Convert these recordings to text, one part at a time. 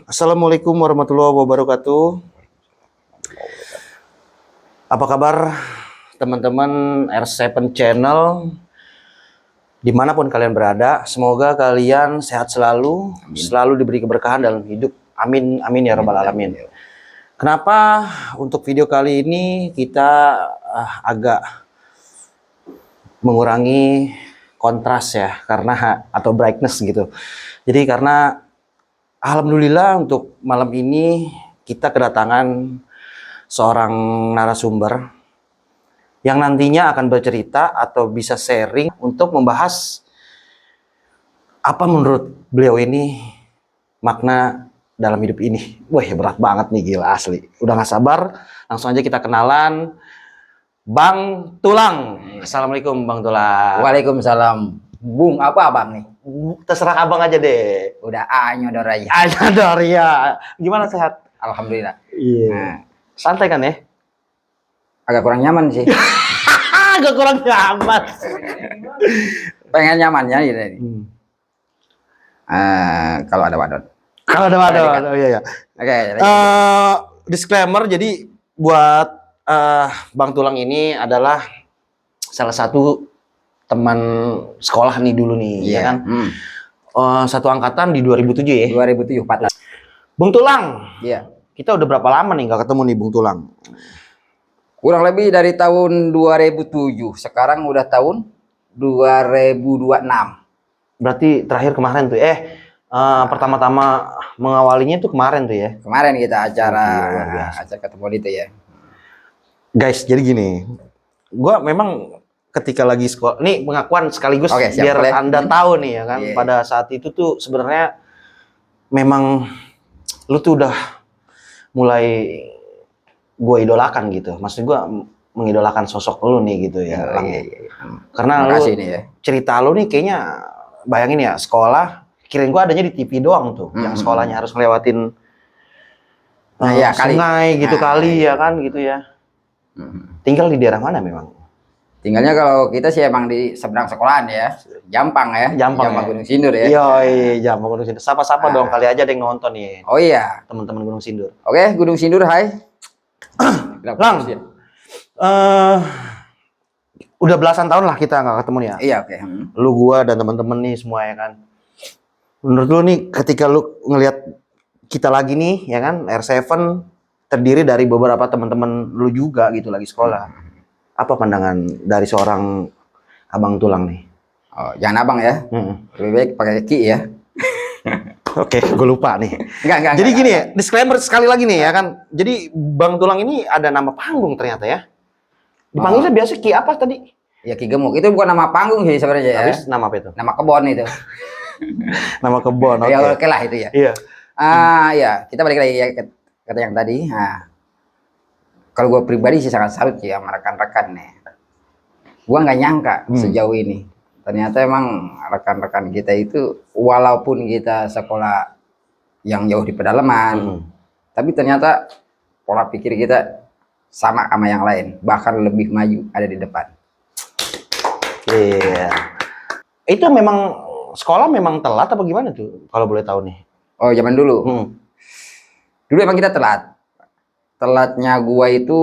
Assalamualaikum warahmatullahi wabarakatuh. Apa kabar teman-teman R7 Channel dimanapun kalian berada? Semoga kalian sehat selalu, selalu diberi keberkahan dalam hidup. Amin, amin ya rabbal alamin. Kenapa untuk video kali ini kita agak mengurangi kontras ya, karena atau brightness gitu. Jadi karena alhamdulillah untuk malam ini kita kedatangan seorang narasumber yang nantinya akan bercerita atau bisa sharing untuk membahas apa menurut beliau ini makna dalam hidup ini. Wah, berat banget nih, gila asli. Udah gak sabar, langsung aja kita kenalan. Bang Tulang. Assalamualaikum Bang Tulang. Waalaikumsalam. Bung, apa abang nih? Terserah abang aja deh. Udah nyodor aja. Nyodor ya. Gimana, sehat? Alhamdulillah. Iya. Nah, santai kan ya? agak kurang nyaman sih. Agak kurang nyaman. Pengen nyamannya gitu. Kalau ada wadon. Kalau ada wadon. Oh iya ya. Oke. Disclaimer, jadi buat Bang Tulang ini adalah salah satu teman sekolah nih dulu nih, ya kan? Satu angkatan di 2007 ya? 2007, 14. Bung Tulang. Iya. Kita udah berapa lama nih nggak ketemu nih Bung Tulang? Kurang lebih dari tahun 2007. Sekarang udah tahun 2026. Berarti terakhir kemarin tuh. Pertama-tama mengawalinya tuh kemarin tuh ya? Kemarin kita acara ketemu itu ya. Guys, jadi gini. Gua memang ketika lagi sekolah, nih pengakuan sekaligus biar Anda tahu nih ya kan, pada saat itu tuh sebenarnya memang lu tuh udah mulai gue idolakan gitu. Maksud gue mengidolakan sosok lu nih gitu ya. Karena lu cerita lu nih kayaknya, bayangin ya, sekolah, kirain gue adanya di TV doang tuh, yang sekolahnya harus ngelewatin sungai gitu kali ya kan gitu ya. Tinggal di daerah mana memang? Tinggalnya kalau kita sih emang di seberang sekolahan ya, Jampang ya, Jampang Gunung Sindur ya. Iya, Jampang Gunung Sindur. Sapa-sapa dong, kali aja ada yang nonton nih. Oh iya, teman-teman Gunung Sindur. Oke, Gunung Sindur, hai. Lang, udah belasan tahun lah kita nggak ketemu nih ya. Iya, oke. Lu, gua dan teman-teman nih semua ya kan. Menurut lu nih, ketika lu ngelihat kita lagi nih ya kan, R7 terdiri dari beberapa teman-teman lu juga gitu lagi sekolah. Apa pandangan dari seorang Abang Tulang nih? Oh, jangan abang ya. Lebih baik pakai Ki ya. Oke, gue lupa nih. Enggak. Jadi gini ya, disclaimer sekali lagi nih ya kan. Jadi Bang Tulang ini ada nama panggung ternyata ya. Dipanggilnya biasa Ki apa tadi? Ya Ki Gemuk. Itu bukan nama panggung sih sebenarnya ya. Habis nama apa itu? Nama kebon itu. Nama kebon. Ya oke lah itu ya. Iya. Ya, kita balik lagi ya kata yang tadi. Nah, kalau gue pribadi sih sangat salut ya sama rekan-rekan nih. Gue nggak nyangka sejauh ini. Ternyata emang rekan-rekan kita itu walaupun kita sekolah yang jauh di pedalaman, tapi ternyata pola pikir kita sama yang lain, bahkan lebih maju, ada di depan. Iya. Itu memang sekolah memang telat apa gimana tuh kalau boleh tahu nih? Oh, zaman dulu. Dulu emang kita telat. Telatnya gua itu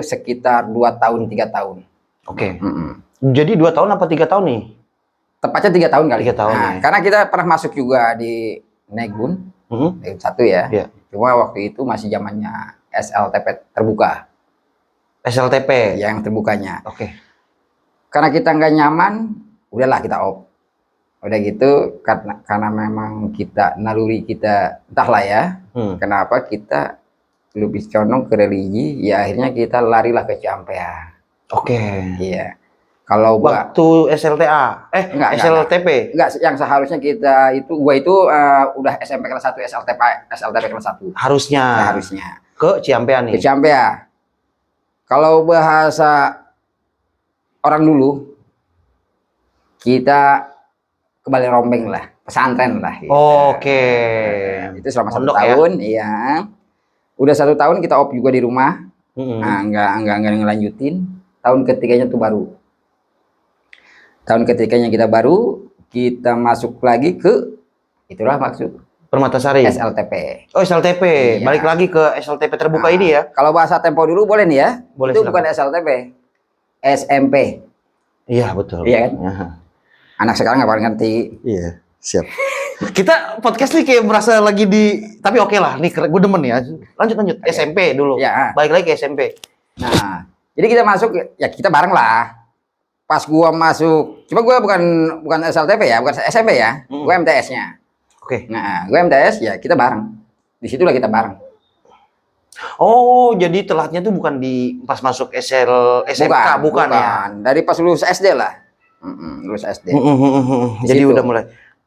sekitar 2 tahun 3 tahun. Oke. Jadi 2 tahun apa 3 tahun nih? Tepatnya 3 tahun kali. 3 tahun. Nah, karena kita pernah masuk juga di Negun, Negun 1 ya. Cuma waktu itu masih zamannya SLTP terbuka. SLTP yang terbukanya. Oke. Karena kita nggak nyaman, udahlah kita off. Udah gitu karena memang kita naluri kita entahlah ya. Kenapa kita lebih condong ke religi, ya akhirnya kita larilah ke Ciampea. Oke. Iya. Kalau waktu SLTA, SLTP. Enggak, yang seharusnya kita itu, gua itu udah SMP kelas 1, SLTP kelas 1. Harusnya. Ya, harusnya. Ke Ciampea nih. Ke Ciampea. Kalau bahasa orang dulu, kita ke Balai Rombeng lah, pesantren lah. Gitu. Oke. Itu selama 1 tahun, iya. Udah 1 tahun kita op juga di rumah. Nah, enggak ngelanjutin. Tahun ketiganya tuh baru. Tahun ketiganya kita baru, kita masuk lagi ke, itulah maksud Permatasari. SLTP. Oh, SLTP. Iya. Balik lagi ke SLTP terbuka Nah, ini ya. Kalau bahasa Tempo dulu boleh nih ya. Boleh, Itu silakan. bukan SLTP. SMP. Iya, betul. Iya kan? Aha. Anak sekarang nggak paling ngerti. Iya, siap. Kita podcast nih kayak merasa lagi tapi oke lah, nih gue demen ya. Lanjut. Oke. SMP dulu. Iya. Balik lagi ke SMP. Nah, jadi kita masuk ya kita bareng lah. Pas gua masuk, cuma gua bukan SLTP ya, bukan SMP ya. Gua MTS-nya. Oke. Nah, gua MTS ya kita bareng. Disitulah kita bareng. Oh, jadi telatnya tuh bukan di pas masuk SMK, bukan ya? Dari pas lulus SD lah. Lulus SD. Di Jadi situ. udah mulai.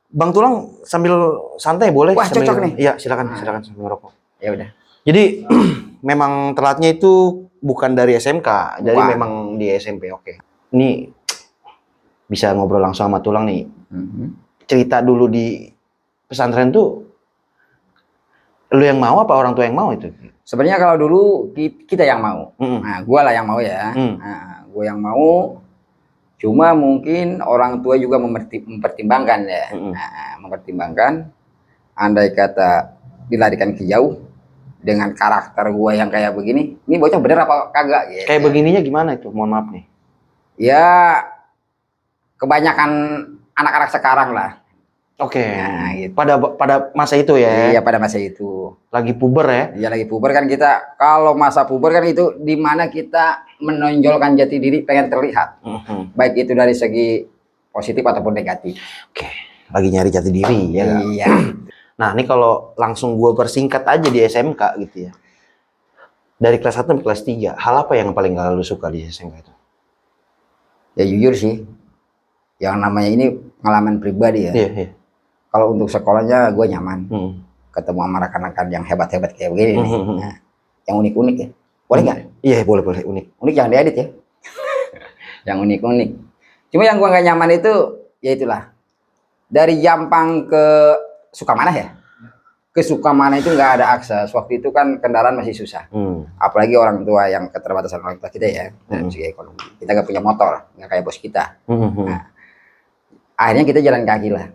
Bang Tulang sambil santai boleh? Wah, sambil, cocok nih. Iya, silakan sambil ngerokok. Ya udah. Jadi memang telatnya itu bukan dari SMK, jadi Bukan. memang di SMP. Oke. Ini bisa ngobrol langsung sama Tulang nih. Cerita dulu di pesantren tuh lu yang mau apa orang tua yang mau itu? Sebenarnya kalau dulu kita yang mau. Mm-mm. Nah, gua lah yang mau ya. Mm. Nah, gua yang mau. Cuma mungkin orang tua juga mempertimbangkan ya. Mm-mm. Nah, mempertimbangkan andai kata dilarikan ke jauh dengan karakter gua yang kayak begini, ini bocah bener apa kagak gitu. Kayak begininya gimana itu? Mohon maaf nih. Ya kebanyakan anak-anak sekarang lah. Oke. Nah, gitu. Pada masa itu ya. Iya pada masa itu. Lagi puber ya. Ya lagi puber kan kita, kalau masa puber kan itu dimana kita menonjolkan jati diri pengen terlihat. Baik itu dari segi positif ataupun negatif. Oke. Lagi nyari jati diri ya. Nggak? Iya. Nah, ini kalau langsung gue persingkat aja di SMK gitu ya. Dari kelas 1 sampai kelas 3, hal apa yang paling gak lu suka di SMK itu? Ya jujur sih, yang namanya ini pengalaman pribadi ya. Iya. Kalau untuk sekolahnya gue nyaman. Hmm. Ketemu sama rekan-rekan yang hebat-hebat kayak begini nih. Hmm. Nah, yang unik-unik ya. Boleh nggak? Iya, boleh unik. Unik jangan diedit ya. Yang unik-unik. Cuma yang gue nggak nyaman itu, ya itulah. Dari Jampang ke Sukamana ya. Ke Sukamana itu nggak ada akses. Waktu itu kan kendaraan masih susah. Apalagi orang tua yang keterbatasan orang tua kita ya. Dari segi ekonomi. Kita nggak punya motor, nggak kayak bos kita. Nah, akhirnya kita jalan kaki lah.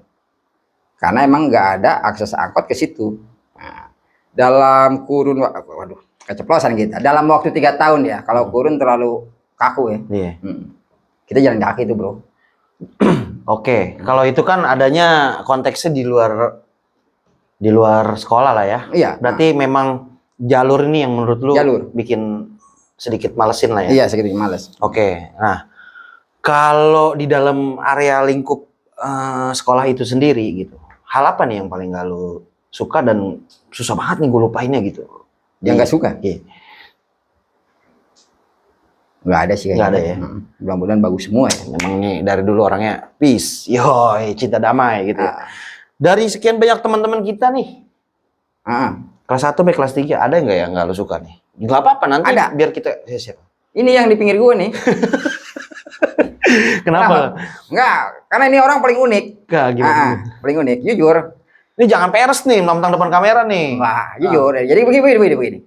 Karena emang nggak ada akses angkot ke situ. Nah, dalam kurun, waduh, keceplosan kita. Dalam waktu 3 tahun ya. Kalau kurun terlalu kaku ya. Iya. Kita jalan kaki itu bro. Oke, kalau itu kan adanya konteksnya di luar sekolah lah ya. Iya. Berarti memang jalur ini yang menurut lu Jalur. bikin sedikit malesin lah ya. Iya sedikit males. Oke, nah kalau di dalam area lingkup sekolah itu sendiri gitu, hal apa nih yang paling gak lu suka dan susah banget nih gue lupainnya gitu? Yang nggak suka? Iya. Nggak ada sih. Nggak ada ya? Mudah-mudahan bagus semua ya. Memang nih dari dulu orangnya peace, yoi, cinta damai gitu. Ah. Dari sekian banyak teman-teman kita nih, kelas 1 sampai kelas 3 ada nggak yang nggak lu suka nih? Nggak apa-apa nanti Ada. biar kita siapa? Ini yang di pinggir gue nih. Kenapa? Enggak, karena ini orang paling unik. Nggak gimana? Paling unik, jujur. Ini jangan peres nih, mentang depan kamera nih. Wah, jujur. Jadi begini.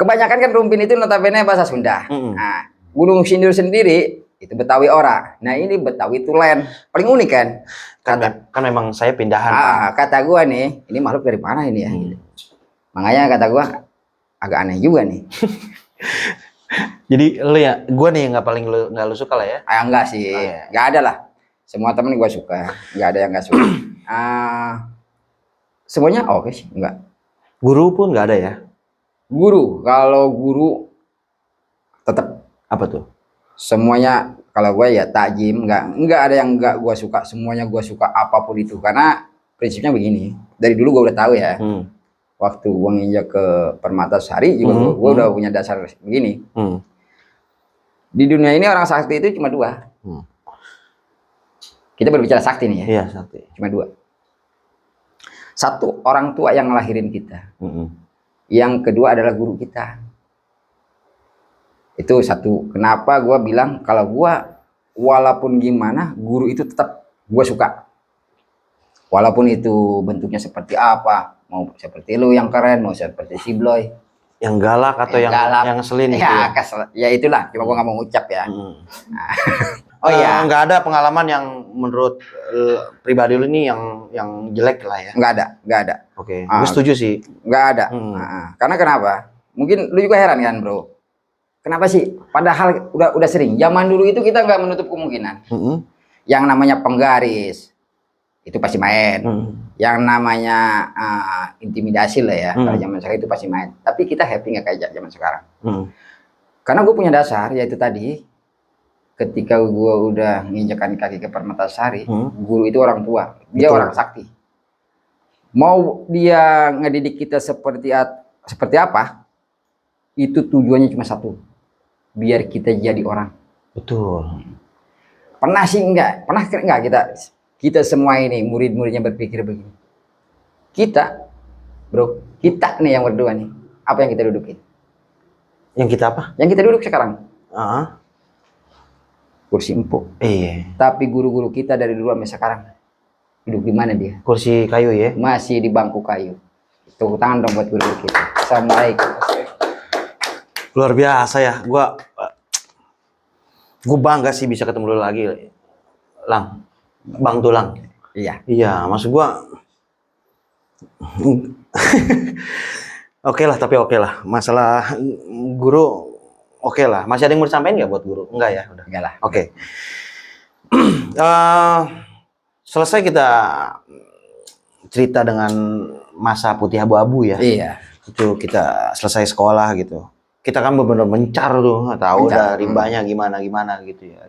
Kebanyakan kan Rumpin itu notabene bahasa Sunda. Nah, Gunung Sindur sendiri itu Betawi ora. Nah, ini Betawi Tulen. Paling unik kan? Kan memang saya pindahan. Kata gua nih, ini makhluk dari mana ini ya? Makanya kata gua agak aneh juga nih. Jadi lu ya, gua nih yang nggak lu suka lah ya. Enggak sih, nggak ada lah. Semua temen gua suka, nggak ada yang nggak suka. Semuanya oke sih, enggak. Guru pun nggak ada ya. Guru, kalau guru tetap Apa tuh? semuanya kalau gue ya takjim, nggak ada yang nggak gue suka, semuanya gue suka apapun itu karena prinsipnya begini. Dari dulu gue udah tahu ya. Waktu gue nginjak ke Permatasari juga gue udah punya dasar begini. Di dunia ini orang sakti itu cuma 2. Kita berbicara sakti nih ya. Iya, sakti. Cuma 2. Satu, orang tua yang ngelahirin kita. Yang kedua adalah guru kita. Itu satu. Kenapa gue bilang kalau gue walaupun gimana guru itu tetap gue suka. Walaupun itu bentuknya seperti apa, mau seperti lu yang keren, mau seperti si Bloy. Yang galak atau yang galak. ngeselin gitu Ya, ya. ya itulah. Cuma gue nggak mau ngucap ya. Oh iya, nggak ada pengalaman yang menurut pribadi lu ini yang jelek lah ya. nggak ada. Oke, Ah, gue setuju sih. nggak ada. Hmm. Karena kenapa? Mungkin lu juga heran kan, bro. Kenapa sih? Padahal udah sering. Zaman dulu itu kita nggak menutup kemungkinan. Mm-mm. Yang namanya penggaris itu pasti main. Yang namanya intimidasi lah ya. Kalau zaman sekarang itu pasti main. Tapi kita happy nggak kayak zaman sekarang. Karena gue punya dasar yaitu tadi. Ketika gue udah nginjakan kaki ke Permatasari, guru itu orang tua, dia Betul. orang sakti. Mau dia ngedidik kita seperti apa, itu tujuannya cuma satu, biar kita jadi orang. Betul. Pernah sih enggak? Pernah enggak kita semua ini murid-muridnya berpikir begini? Kita, bro, kita nih yang berdua nih, apa yang kita dudukin? Yang kita apa? Yang kita duduk sekarang, kursi empuk. Iya. Tapi guru-guru kita dari dulu sampai sekarang duduk di mana dia? Kursi kayu ya. Masih di bangku kayu. Tepuk tangan dong buat guru-guru kita. Assalamualaikum. Luar biasa ya. Gua bangga sih bisa ketemu lu lagi, Lang. Bang Tulang. Iya. Iya, maksud gua oke lah, tapi oke lah. Masalah guru oke lah. Masih ada yang mau disampaikan nggak buat guru? Enggak ya, udah. Enggak lah. Oke. Selesai kita cerita dengan masa putih abu-abu ya. Iya. Itu kita selesai sekolah gitu. Kita kan benar-benar mencar tuh, nggak tahu dah rimbanya gimana gitu ya.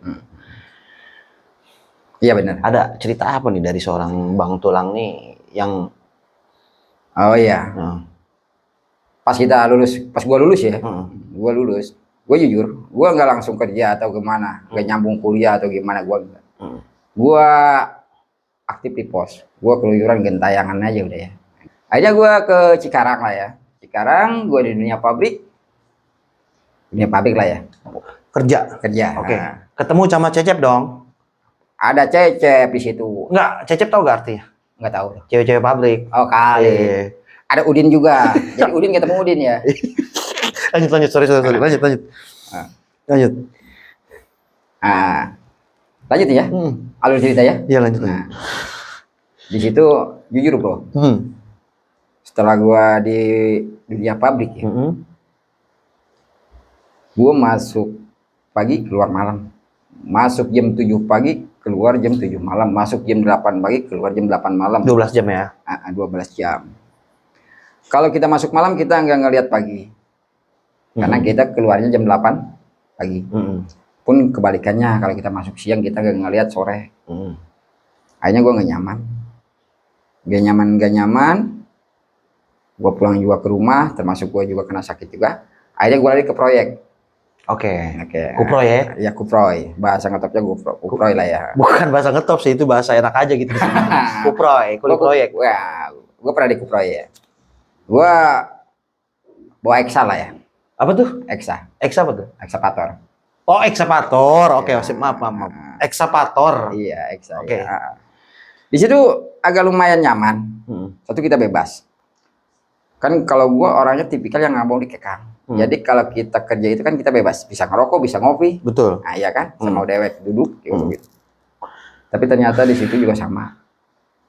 Iya benar. Ada cerita apa nih dari seorang Bang Tulang nih yang Oh iya. Pas kita lulus, pas gua lulus ya. Gua lulus. Gua jujur, gua nggak langsung kerja atau gimana, nggak nyambung kuliah atau gimana, gua enggak. Gua aktif di pos. Gua keluyuran gentayangan aja udah ya. Akhirnya gua ke Cikarang lah ya. Cikarang, gua di dunia pabrik. Dunia pabrik lah ya. kerja. Oke. Nah, Ketemu sama Cecep dong. ada Cecep di situ. Enggak, Cecep tahu gak artinya? Nggak tahu. Cewek-cewek pabrik. Oh kali. Iya. Ada Udin juga. Jadi Udin ketemu Udin ya. Lanjut, sorry. Lanjut. Lanjut. Lanjut ya. Alur cerita ya. Iya, lanjut. Nah, di situ jujur bro. Setelah gua di dunia pabrik ya. Gua masuk pagi keluar malam. Masuk jam 7 pagi keluar jam 7 malam. Masuk jam 8 pagi keluar jam 8 malam. 12 jam ya. 12 jam. Kalau kita masuk malam kita nggak ngelihat pagi. Karena kita keluarnya jam 8 pagi. Pun kebalikannya kalau kita masuk siang kita nggak ngelihat sore. Akhirnya gue nggak nyaman. Gue pulang juga ke rumah, termasuk gue juga kena sakit juga. Akhirnya gue lari ke proyek. Oke. Kuproy ya? Ya kuproy. Bahasa ngetopnya kuproy lah ya. Bukan bahasa ngetop sih, itu bahasa enak aja gitu. Kuproy, kulit proyek. Wah, gue pernah di kuproy ya. Gue bawa Eksa lah ya. Apa tuh? Eksa. Eksa apa tuh? Eksapator. Oh, eksapator. Oke, Ya. maaf. Eksapator. Iya, Eksa. Oke. Ya. Di situ agak lumayan nyaman. Satu kita bebas. Kan kalau gua orangnya tipikal yang nggak mau dikekang. Jadi kalau kita kerja itu kan kita bebas, bisa ngerokok, bisa ngopi. Betul. Nah, iya kan? Sama dewek duduk gitu. Tapi ternyata di situ juga sama.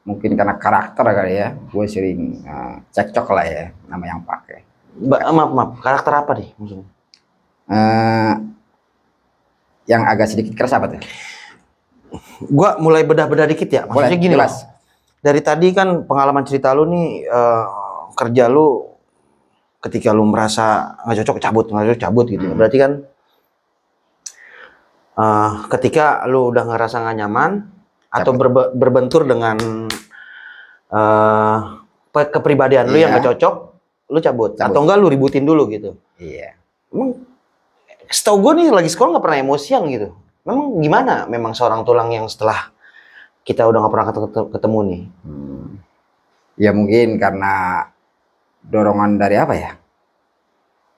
Mungkin karena karakter kali ya, gue sering cekcok lah ya, nama yang pakai. Maaf. Karakter apa nih maksudnya? Yang agak sedikit keras apa tuh? Gua mulai bedah-bedah dikit ya. Maksudnya Boleh, gini loh. jelas. Dari tadi kan pengalaman cerita lu nih, kerja lu ketika lu merasa nggak cocok cabut gitu. Berarti kan ketika lu udah ngerasa nggak nyaman atau berbentur dengan kepribadian lu yang nggak cocok, lu cabut. Atau enggak lu ributin dulu gitu. Iya. Emang setahu gue nih lagi sekolah nggak pernah emosian gitu. Memang gimana? Memang seorang Tulang yang setelah kita udah nggak pernah ketemu nih. Ya mungkin karena dorongan dari apa ya?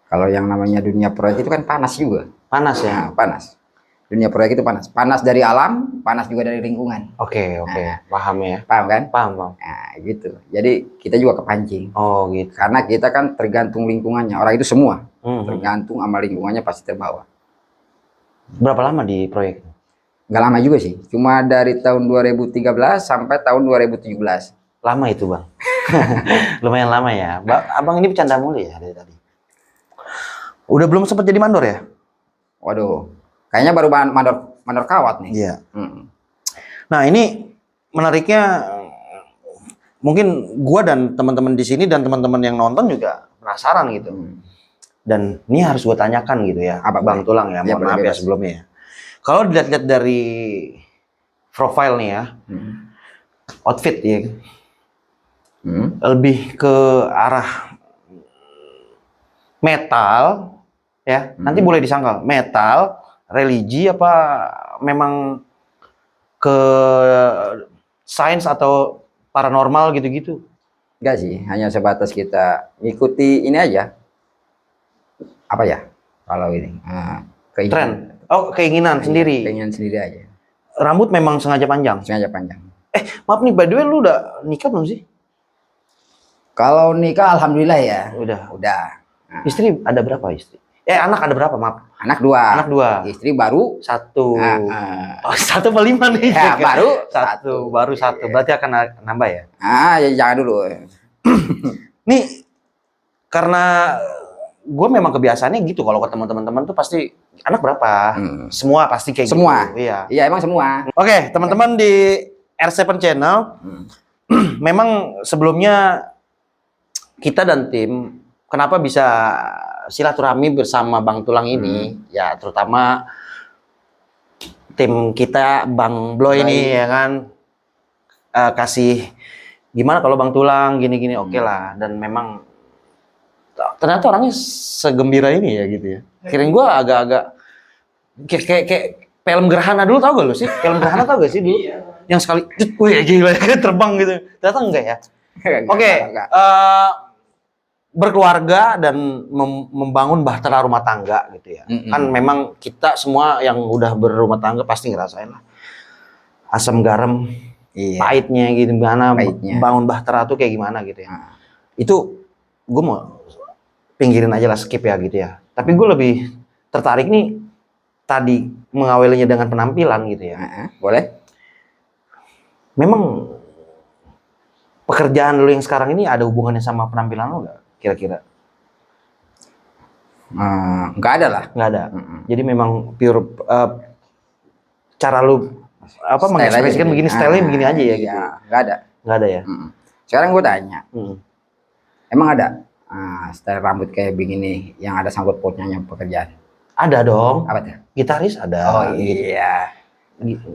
Kalau yang namanya dunia proyek itu kan panas juga. Panas ya? Nah, panas. Dunia proyek itu panas. Panas dari alam, panas juga dari lingkungan. Oke. Paham ya? Paham kan? Paham. Nah, gitu. Jadi kita juga kepancing. Oh, gitu. Karena kita kan tergantung lingkungannya. Orang itu semua tergantung sama lingkungannya pasti terbawa. Berapa lama di proyek? Nggak lama juga sih. Cuma dari tahun 2013 sampai tahun 2017. Lama itu bang. Lumayan lama ya. Abang ini bercanda mulu ya dari tadi. Udah belum sempat jadi mandor ya? Waduh, kayaknya baru mandor kawat nih. Iya. Mm. Nah ini menariknya, mungkin gua dan teman-teman di sini dan teman-teman yang nonton juga penasaran gitu. Dan ini harus gue tanyakan gitu ya, Apa, Bang boleh? Tulang ya, Ya, mohon maaf boleh, ya bebas. sebelumnya ya. Kalau dilihat-lihat dari profile nih ya, outfit ya, lebih ke arah metal ya. Nanti boleh disangkal metal, religi apa memang ke sains atau paranormal gitu-gitu. Enggak sih, hanya sebatas kita ikuti ini aja. Apa ya? Kalau ini Tren. Oh, keinginan sendiri. Keinginan sendiri aja. Rambut memang sengaja panjang. Sengaja panjang. Maaf nih, by the way lu udah nikah belum sih? Kalau nikah alhamdulillah ya. Udah. Udah. Nah, Istri ada berapa istri? Anak ada berapa, maaf? anak 2. Anak 2. Istri baru 1. ah. Oh, 1 per 5 nih. Ya, baru 1. Baru 1. Berarti akan nambah ya? ya jangan dulu. Nih, karena gue memang kebiasaannya gitu. Kalau ketemu teman-teman tuh pasti anak berapa? Semua pasti kayak Semua. gitu. Iya. Iya, emang semua. Oke, teman-teman di R7 Channel, memang sebelumnya kita dan tim kenapa bisa silaturahmi bersama Bang Tulang ini, ya terutama tim kita Bang Bloy ini ya kan, kasih gimana kalau Bang Tulang gini-gini, oke lah. Dan memang ternyata orangnya segembira ini ya gitu ya. Kirain gue agak-agak kayak film gerhana dulu, tau gak lu sih? Film gerhana tau gak sih dulu? Yang sekali, wih gila terbang gitu. Ternyata enggak ya. Oke, berkeluarga dan membangun bahtera rumah tangga gitu ya. Kan memang kita semua yang udah berumah tangga pasti ngerasain lah asam garam, pahitnya gitu, gimana bangun bahtera tuh kayak gimana gitu ya. Itu gue mau pinggirin aja lah, skip ya gitu ya. Tapi gue lebih tertarik nih tadi mengawalinya dengan penampilan gitu ya. Boleh? Memang pekerjaan lo yang sekarang ini ada hubungannya sama penampilan lo nggak? Kira-kira? Nggak ada lah. Nggak ada. Jadi memang pure cara lu apa mengekspresikan begini, stylenya begini aja ya gitu. Nggak ada. Nggak ada ya. Sekarang gue tanya, emang ada style rambut kayak begini yang ada sangkut pautnya pekerjaan? Ada dong. Apa tuh? Gitaris ada. Oh iya.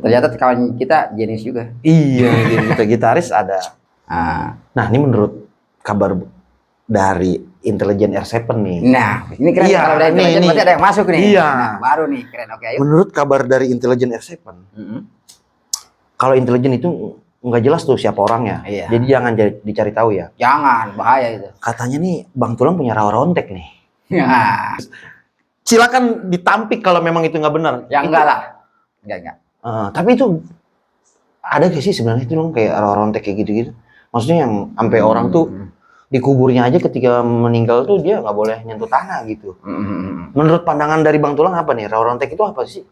Ternyata kawan kita jenis juga. Iya, gitu. Gitaris ada. Nah, ini menurut kabar dari intelijen R7 nih. Nah, ini keren. Iya, kalau dari intelijen berarti ada yang masuk nih. Iya. Nah, baru nih, keren. Oke, ayo. Menurut kabar dari intelijen R7, kalau intelijen itu nggak jelas tuh siapa orangnya. Iya. Jadi jangan dicari tahu ya. Jangan, bahaya itu. Katanya nih Bang Tulang punya rawa rontek nih. Ya, Silakan ditampik kalau memang itu nggak benar. ya enggak lah. Enggak. Tapi itu ada gak sih sebenarnya itu dong kayak rawa rontek kayak gitu-gitu? Maksudnya yang sampai orang tuh dikuburnya aja ketika meninggal tuh dia nggak boleh nyentuh tanah gitu. Menurut pandangan dari Bang Tulang apa nih? Rawa rontek itu apa sih?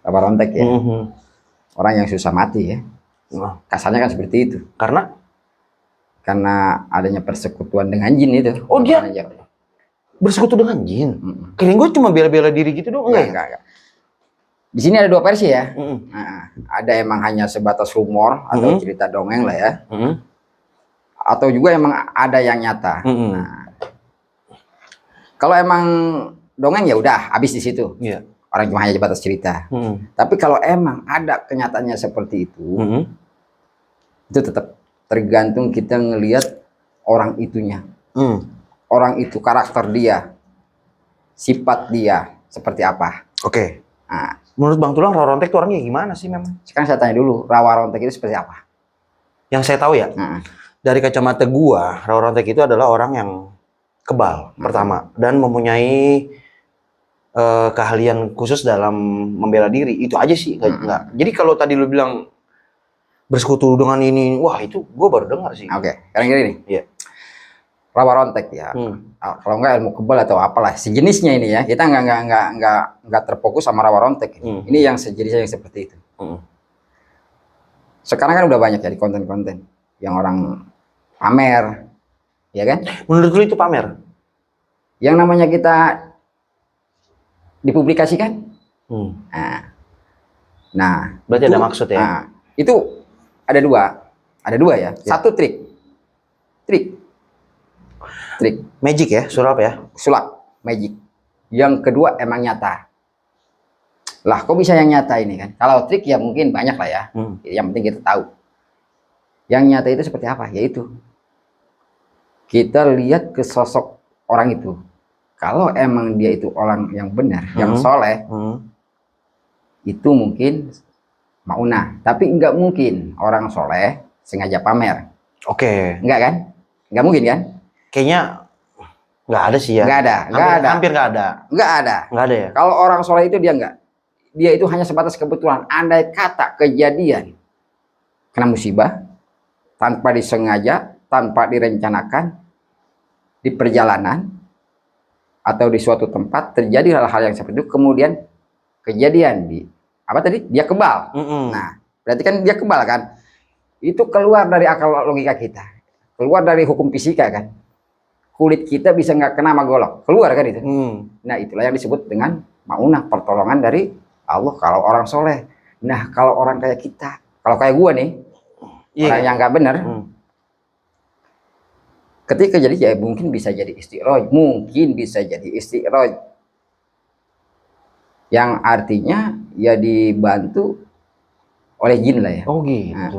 Apa rontek ya? Orang yang susah mati ya. Kasarnya kan seperti itu. Karena adanya persekutuan dengan jin itu. Oh, dia bersekutu dengan jin. Kirain gue cuma bela-bela diri gitu dong. Enggak. Di sini ada 2 versi ya. Ada emang hanya sebatas rumor atau cerita dongeng lah ya. Atau juga emang ada yang nyata. Kalau emang dongeng ya udah habis di situ. Orang cuma hanya sebatas cerita. Tapi kalau emang ada kenyataannya seperti itu tetap tergantung kita ngelihat orang itunya. Orang itu, karakter dia, sifat dia seperti apa. Oke. Nah, menurut Bang Tulang rawa rontek itu orangnya gimana sih memang? Sekarang saya tanya dulu, rawa rontek itu seperti apa? Yang saya tahu ya, dari kacamata gua, rawa rontek itu adalah orang yang kebal pertama dan mempunyai keahlian khusus dalam membela diri. Itu aja sih, enggak. Jadi kalau tadi lu bilang bersekutu dengan ini, wah itu gua baru dengar sih. Oke, sekarang gini nih. Iya. rawa rontek ya. Kalau enggak ilmu kebal atau apalah sejenisnya ini ya. Kita nggak terfokus sama rawa rontek ini. Ini yang sejenisnya yang seperti itu. Sekarang kan udah banyak ya di konten-konten yang orang pamer, ya kan? Menurut lu itu pamer? Yang namanya kita dipublikasikan. Nah, berarti itu, ada maksud ya? Nah, itu ada dua ya. Satu trik, Magic ya, sulap ya? Sulap, magic. Yang kedua emang nyata. Lah, kok bisa yang nyata ini kan? Kalau trik ya mungkin banyak lah ya. Yang penting kita tahu. Yang nyata itu seperti apa? Yaitu kita lihat ke sosok orang itu. Kalau emang dia itu orang yang benar, yang soleh, itu mungkin maunah. Tapi nggak mungkin orang soleh sengaja pamer. Oke. Nggak kan? Nggak mungkin kan? Kayaknya nggak ada sih ya. Nggak ada. Hampir nggak ada. Nggak ada. Nggak ada ya. Kalau orang soleh itu dia nggak. Dia itu hanya sebatas kebetulan. Andai kata kejadian kena musibah tanpa disengaja, tanpa direncanakan, di perjalanan atau di suatu tempat terjadi hal-hal yang seperti itu, kemudian kejadian di apa tadi? Dia kebal. Nah, berarti kan dia kebal kan? Itu keluar dari akal logika kita, keluar dari hukum fisika kan? Kulit kita bisa nggak kena sama golok, keluar kan itu. Nah, itulah yang disebut dengan maunah, pertolongan dari Allah kalau orang soleh. Nah, kalau orang kayak kita, kalau kayak gua nih, orang yang nggak benar, ketika jadi ya mungkin bisa jadi istiroj, yang artinya ya dibantu oleh jin lah ya. Oh gitu.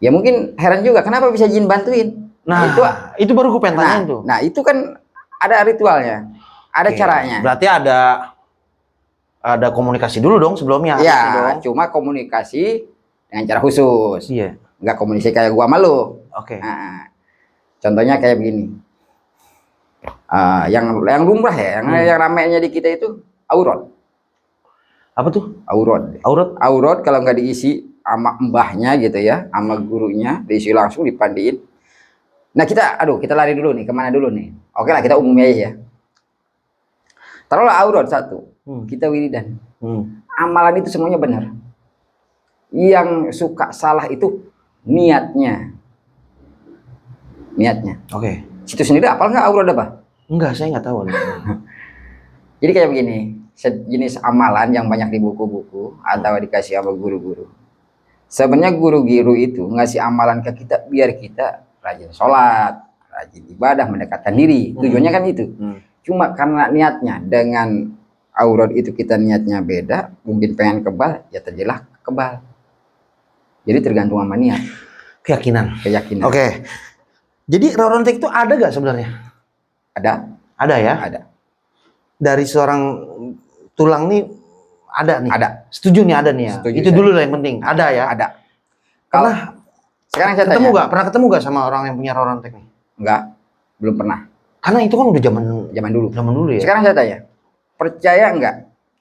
Ya mungkin heran juga kenapa bisa jin bantuin. Nah, itu baru gue pengen tanyain tuh. Nah, itu kan ada ritualnya, ada caranya. Berarti ada komunikasi dulu dong sebelumnya. Iya, cuma komunikasi dengan cara khusus. Iya. Nggak komunikasi kayak gua sama lu. Oke. Contohnya kayak begini. Yang lumrah ya, yang ramainya di kita itu aurat. Apa tuh? Aurat kalau nggak diisi sama mbahnya gitu ya, sama gurunya, diisi langsung dipandiin. Nah kita lari dulu nih, kemana dulu nih? Oke lah, kita umumnya aja ya. Taruhlah aurat satu, kita wiridan. Amalan itu semuanya benar. Yang suka salah itu niatnya. Oke. Situ sendiri apal nggak aurat apa? Enggak, saya nggak tahu. Jadi kayak begini, sejenis amalan yang banyak di buku-buku atau dikasih sama guru-guru. Sebenarnya guru-guru itu ngasih amalan ke kita biar kita rajin sholat, rajin ibadah, mendekatkan diri. Tujuannya kan itu. Cuma karena niatnya dengan aurat itu kita niatnya beda, mungkin pengen kebal, ya terjadilah kebal. Jadi tergantung sama niat. Keyakinan. Oke. Jadi rawa rontek itu ada gak sebenarnya? Ada ya? Ada. Dari seorang tulang nih ada nih? Ada. Setuju nih ada nih ya? Setuju, itu dulu lah yang penting. Ada ya? Ada. Karena sekarang saya pernah ketemu gak sama orang yang punya rawa rontek nih? Enggak, belum pernah. Karena itu kan udah zaman dulu ya. Sekarang saya tanya, percaya enggak?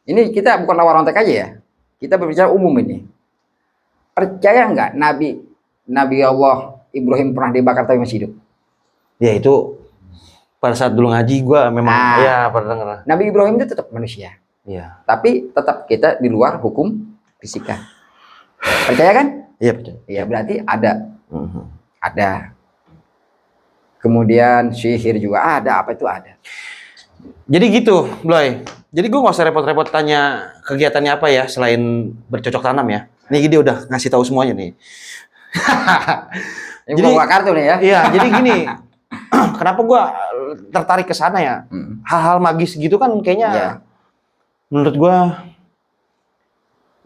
Ini kita bukan rawa rontek aja ya. Kita berbicara umum ini. Percaya enggak Nabi Allah Ibrahim pernah dibakar tapi masih hidup? Ya itu pada saat dulu ngaji gue memang pernah dengar. Nabi Ibrahim itu tetap manusia. Iya. Tapi tetap kita di luar hukum fisika. Percaya kan? Iya percaya. Iya, berarti ada. Ada. Kemudian sihir juga ada, apa itu ada. Jadi gitu, Bloy. Jadi gue nggak usah repot-repot tanya kegiatannya apa ya selain bercocok tanam ya. Nih dia udah ngasih tahu semuanya nih. Jadi buka kartu nih ya. Iya, jadi gini. Kenapa gue tertarik ke sana ya? Hal-hal magis gitu kan kayaknya menurut gue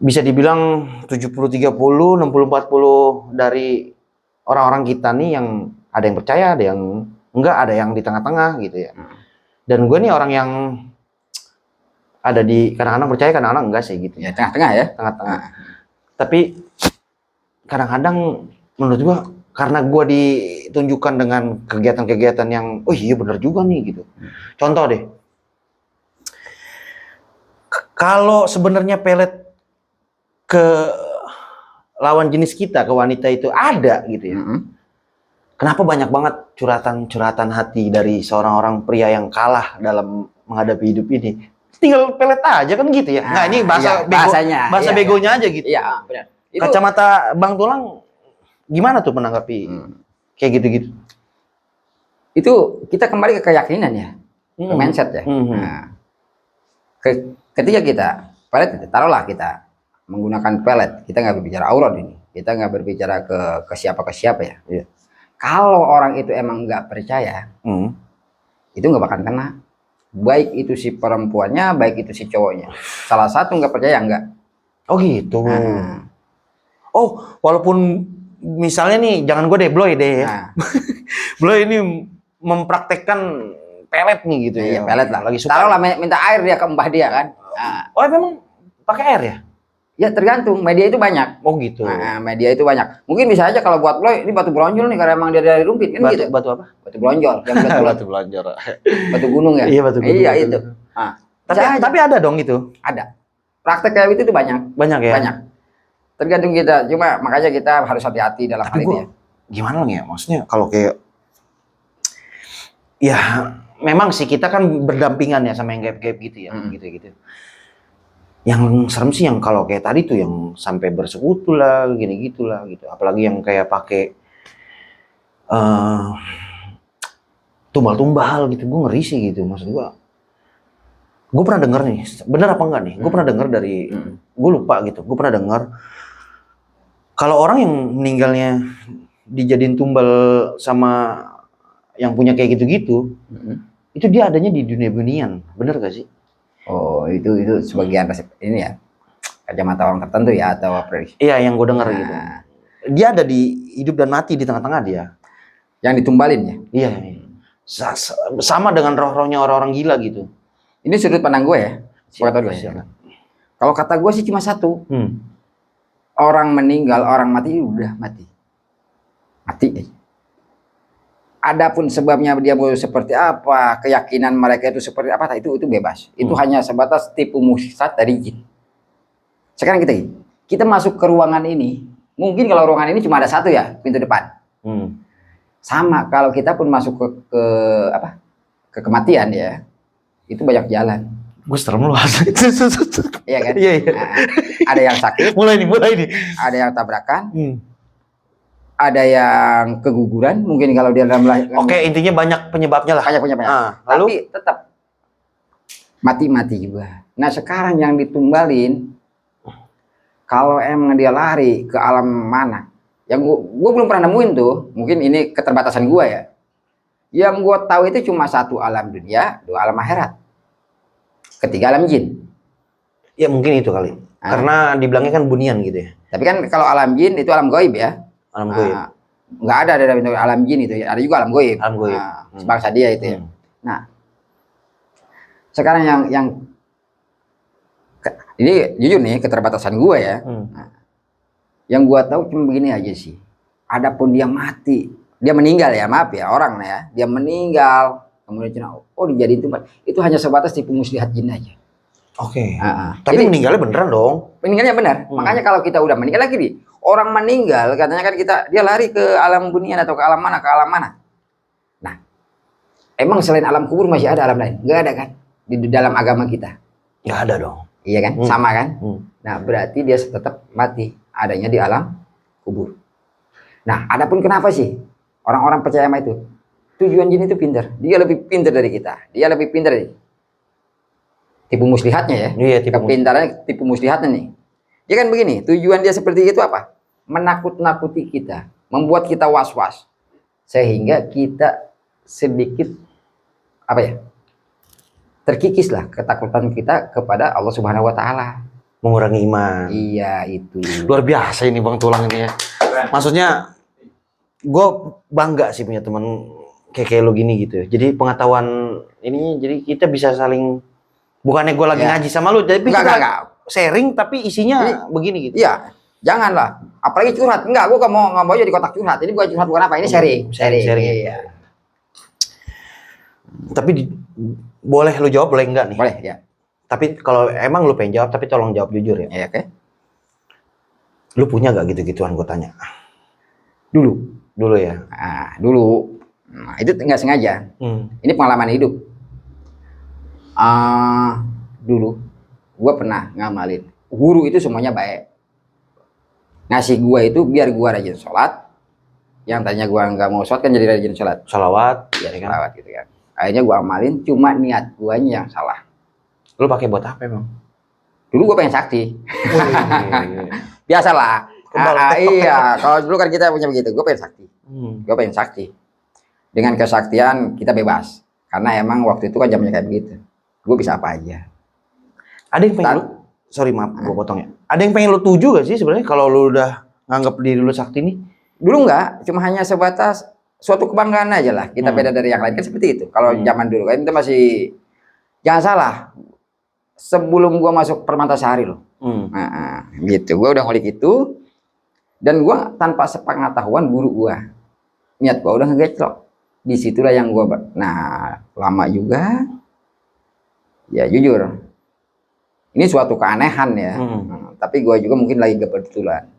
bisa dibilang 70-30, 60-40 dari orang-orang kita nih yang ada yang percaya, ada yang enggak, ada yang di tengah-tengah gitu ya. Dan gue nih orang yang ada di kadang-kadang percaya, kadang-kadang enggak sih gitu. Ya tengah-tengah ya. Tengah-tengah. Tapi kadang-kadang menurut gue karena gue ditunjukkan dengan kegiatan-kegiatan yang, oh iya bener juga nih gitu. Contoh deh, kalau sebenarnya pelet ke lawan jenis kita, ke wanita itu ada gitu ya. Kenapa banyak banget curhatan-curhatan hati dari seorang orang pria yang kalah dalam menghadapi hidup ini? Tinggal pelet aja kan gitu ya. Nah, ini bahasa iya, bahasanya, bahasa iya, begonya aja gitu. Iya, benar. Kacamata Bang Tulang gimana tuh menanggapi kayak gitu-gitu? Itu kita kembali ke keyakinan ya, ke mindset ya. Nah, ketika kita pelet, taruhlah kita menggunakan pelet, kita nggak berbicara aurat ini, kita nggak berbicara ke siapa ya. Iya. Kalau orang itu emang nggak percaya, itu nggak bakal kena. Baik itu si perempuannya, baik itu si cowoknya. Salah satu nggak percaya nggak. Oh gitu. Oh, walaupun misalnya nih, jangan gue deh, Bloy deh ya. Nah, Bloy ini mempraktekkan pelet nih gitu ya. iya pelet lah. Lagi suka. Taruhlah minta air dia ke mbah dia kan. Nah, Oh, memang pakai air ya? ya tergantung, media itu banyak. Oh gitu. Nah, media itu banyak. Mungkin bisa aja kalau buat Bloy, ini batu bronjol nih karena emang dia dari rumpit kan gitu. Batu apa? Batu bronjol, yang bulat-bulat. Batu belanja. Batu gunung ya. Iya, batu gunung. Iya Batu itu. gunung. Nah, Tapi ada dong itu. ada. Praktek kayak itu tuh banyak. Banyak ya? Banyak. Tergantung kita. Cuma makanya kita harus hati-hati dalam hal ini ya. Gimana nih ya? Maksudnya kalau kayak ya memang sih kita kan berdampingan ya sama yang gaib-gaib gitu ya, gitu-gitu. Yang serem sih yang kalau kayak tadi tuh yang sampai bersekutu lah, gini gitulah gitu. Apalagi yang kayak pakai tumbal-tumbal gitu, gue ngeri sih gitu. Maksud gue pernah denger nih, bener apa enggak nih? Gue pernah denger dari, gue lupa gitu. Gue pernah denger kalau orang yang meninggalnya dijadiin tumbal sama yang punya kayak gitu-gitu, itu dia adanya di dunia bunian, bener gak sih? Oh, itu sebagian resep ini ya. Kacamata orang tertentu ya atau apa? Iya, yang gue denger gitu. Dia ada di hidup dan mati di tengah-tengah dia. Yang ditumbalin ya? Iya. Sama dengan roh-rohnya orang-orang gila gitu. Ini sudut pandang gue ya. Silakan. Kalau kata gue sih cuma satu. Orang meninggal, orang mati udah mati. Mati. Adapun sebabnya dia mau seperti apa, keyakinan mereka itu seperti apa, itu bebas. Itu hanya sebatas tipu muslihat dari jin. Sekarang kita masuk ke ruangan ini. Mungkin kalau ruangan ini cuma ada satu ya, pintu depan. Sama kalau kita pun masuk ke kematian ya, itu banyak jalan. Gue serem lu. Iya kan? Iya. Nah, ada yang sakit. Mulai nih. Ada yang tabrakan. Ada yang keguguran. Mungkin kalau dia dalam Oke, intinya banyak penyebabnya lah. Banyak. Lalu? Tapi tetap mati juga. Nah sekarang yang ditumbalin, kalau emang dia lari ke alam mana? Yang gue belum pernah nemuin tuh. Mungkin ini keterbatasan gue ya. Yang gue tahu itu cuma satu alam dunia, dua alam akhirat. Ketiga alam jin. Ya mungkin itu kali. Karena dibilangnya kan bunian gitu ya. Tapi kan kalau alam jin itu alam gaib ya. Alam gaib. Nggak ada bentuk alam jin itu. Ada juga alam gaib. Alam gaib. Sebangsa dia itu ya. Nah, sekarang yang ini jujur nih keterbatasan gue ya. Yang gue tahu cuma begini aja sih. Adapun dia mati, dia meninggal ya, maaf ya orang ya. Dia meninggal. Kemudian dijadiin tumbal. Itu hanya sebatas tipu muslihat jin aja. Oke. Tapi jadi, meninggalnya beneran dong. Meninggalnya benar. Makanya kalau kita udah meninggal lagi nih, orang meninggal katanya kan dia lari ke alam bunian atau ke alam mana? Nah, emang selain alam kubur masih ada alam lain? Nggak ada kan? Di dalam agama kita. Nggak ada dong. Iya kan? Sama kan? Nah, berarti dia tetap mati. Adanya di alam kubur. Nah, adapun kenapa sih orang-orang percaya sama itu? Tujuan jin itu pintar. Dia lebih pintar dari kita. Dia lebih pintar dari tipu muslihatnya ya. Iya, kepintarannya tipu muslihatnya nih. Dia kan begini, tujuan dia seperti itu apa? Menakut-nakuti kita, membuat kita was-was. Sehingga kita sedikit terkikislah ketakutan kita kepada Allah Subhanahu wa taala. Mengurangi iman. Iya, itu. Luar biasa ini Bang Tulang ini ya. Maksudnya gue bangga sih punya teman kayak lo gini gitu. Jadi pengetahuan ini jadi kita bisa saling, bukannya gue lagi ngaji sama lu, jadi kita sharing tapi isinya ini, begini gitu. Iya, janganlah. Apalagi curhat. Enggak, gue nggak mau jadi kotak curhat. Ini bukan curhat bukan apa, ini sharing. Iya. Tapi boleh lu jawab, boleh enggak nih? Boleh, ya. Tapi kalau emang lu pengen jawab, tapi tolong jawab jujur ya. Iya, oke. Lu punya gak gitu-gituan, gue tanya? Dulu. Dulu ya. Nah, dulu. Nah, itu nggak sengaja. Ini pengalaman hidup. Dulu gue pernah ngamalin. Guru itu semuanya baik. Ngasih gue itu biar gue rajin sholat. Yang tadinya gue nggak mau sholat kan jadi rajin sholat. Sholawat, Ya, ya kan? sholawat gitu kan. Akhirnya gue amalin, cuma niat guanya yang salah. Lu pakai buat apa emang? Dulu gue pengen sakti. Wih. Biasalah. Kebal. Iya, kalau dulu kan kita punya begitu. Gue pengen sakti. Gue pengen sakti. Dengan kesaktian kita bebas. Karena emang waktu itu kan zamannya kayak begitu. Gue bisa apa aja. Ada yang pengen lu, sorry maaf gue potong ya. Ada yang pengen lu tuju gak sih sebenarnya kalau lu udah nganggap diri lu sakti nih? Dulu enggak, cuma hanya sebatas suatu kebanggaan aja lah. Kita beda dari yang lain kan seperti itu. Kalau zaman dulu kan kita masih, jangan salah, sebelum gua masuk Permantasari loh. Gitu, gua udah ngulik itu dan gua tanpa sepengetahuan guru gua. Niat gua udah ngegeclok. Disitulah yang gua lama juga. Ya jujur. Ini suatu keanehan ya. Tapi gua juga mungkin lagi kebetulan.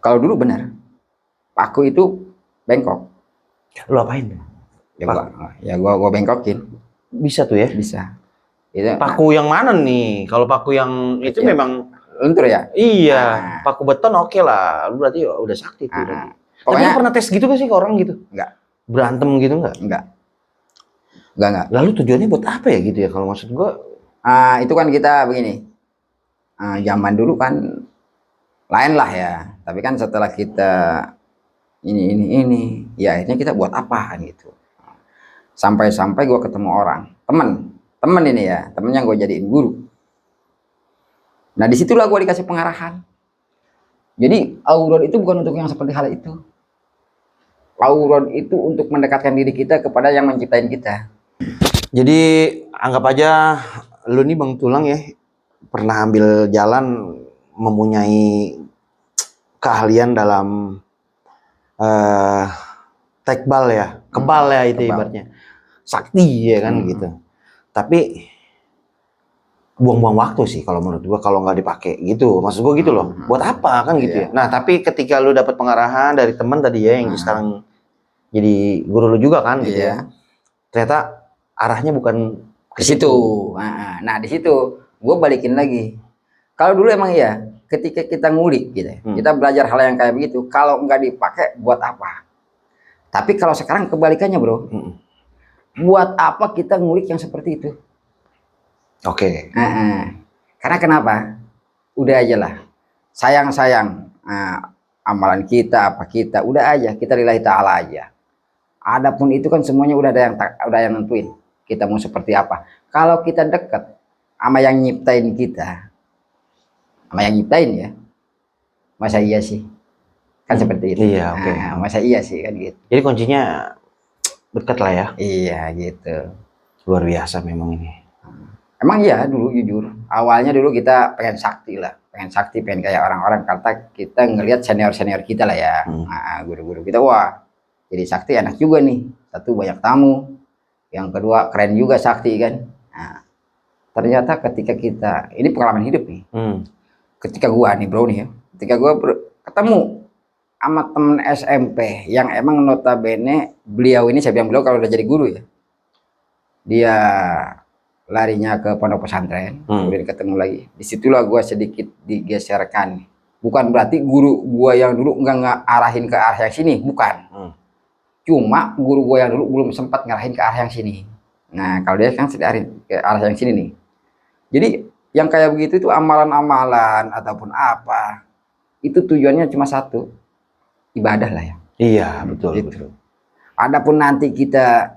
Kalau dulu benar, paku itu bengkok. Lu apain? Ya gua bengkokin. Bisa tuh ya? Bisa. Itu, Paku yang mana nih? Kalau paku yang itu ya, memang lentur ya? iya, paku beton oke lah. Lu berarti udah sakti tuh. Tapi lu pernah tes gitu gak sih ke orang gitu? Enggak. Berantem gitu enggak? Enggak. Lalu tujuannya buat apa ya gitu ya? Kalau maksud gua itu kan kita begini. Zaman dulu kan lain lah ya. Tapi kan setelah kita ini ya akhirnya kita buat apa kan gitu. Sampai gue ketemu orang, temen ini ya, temen yang gue jadiin guru. Nah disitulah gue dikasih pengarahan. Jadi auron itu bukan untuk yang seperti hal itu. Auron itu untuk mendekatkan diri kita kepada yang menciptain kita. Jadi anggap aja lu nih Bang Tulang ya pernah ambil jalan mempunyai keahlian dalam tekbal ya, kebal ya itu ibaratnya. Sakti ya kan gitu. Tapi buang-buang waktu sih kalau menurut gua kalau nggak dipakai gitu. Maksud gua gitu loh. Buat apa kan gitu ya. Nah, tapi ketika lu dapat pengarahan dari teman tadi ya yang sekarang jadi guru lu juga kan gitu ya. Ternyata arahnya bukan ke situ. Nah, di situ gua balikin lagi. Kalau dulu emang iya, ketika kita ngulik gitu ya, kita belajar hal yang kayak begitu, kalau nggak dipakai buat apa? Tapi kalau sekarang kebalikannya bro, buat apa kita ngulik yang seperti itu? Oke. Karena kenapa? Udah aja lah, sayang amalan kita apa kita, udah aja kita lillahi ta'ala aja. Adapun itu kan semuanya udah ada yang nentuin kita mau seperti apa. Kalau kita dekat sama yang nyiptain kita, sama yang nyiptain ya, masa iya sih kan seperti itu. Iya, oke. Masa iya sih kan gitu. Jadi kuncinya dekat lah ya. Iya gitu. Luar biasa memang ini. Emang iya dulu jujur awalnya dulu kita pengen sakti, pengen kayak orang-orang, karena kita ngelihat senior kita lah ya. Guru-guru kita wah jadi sakti enak juga nih, satu banyak tamu, yang kedua keren juga sakti kan. Ternyata ketika kita, ini pengalaman hidup nih, ketika gua nih bro nih ya, ketika gua ketemu sama temen SMP yang emang notabene beliau ini, saya bilang beliau kalau udah jadi guru ya, dia larinya ke pondok pesantren, kemudian ketemu lagi. Disitulah gua sedikit digeserkan. Bukan berarti guru gua yang dulu nggak arahin ke arah yang sini, bukan. Cuma guru gua yang dulu belum sempat ngarahin ke arah yang sini. Nah kalau dia kan sudah arahin ke arah yang sini nih. Jadi yang kayak begitu itu amalan-amalan ataupun apa, itu tujuannya cuma satu, ibadah lah ya. Iya betul. Gitu. Betul. Adapun nanti kita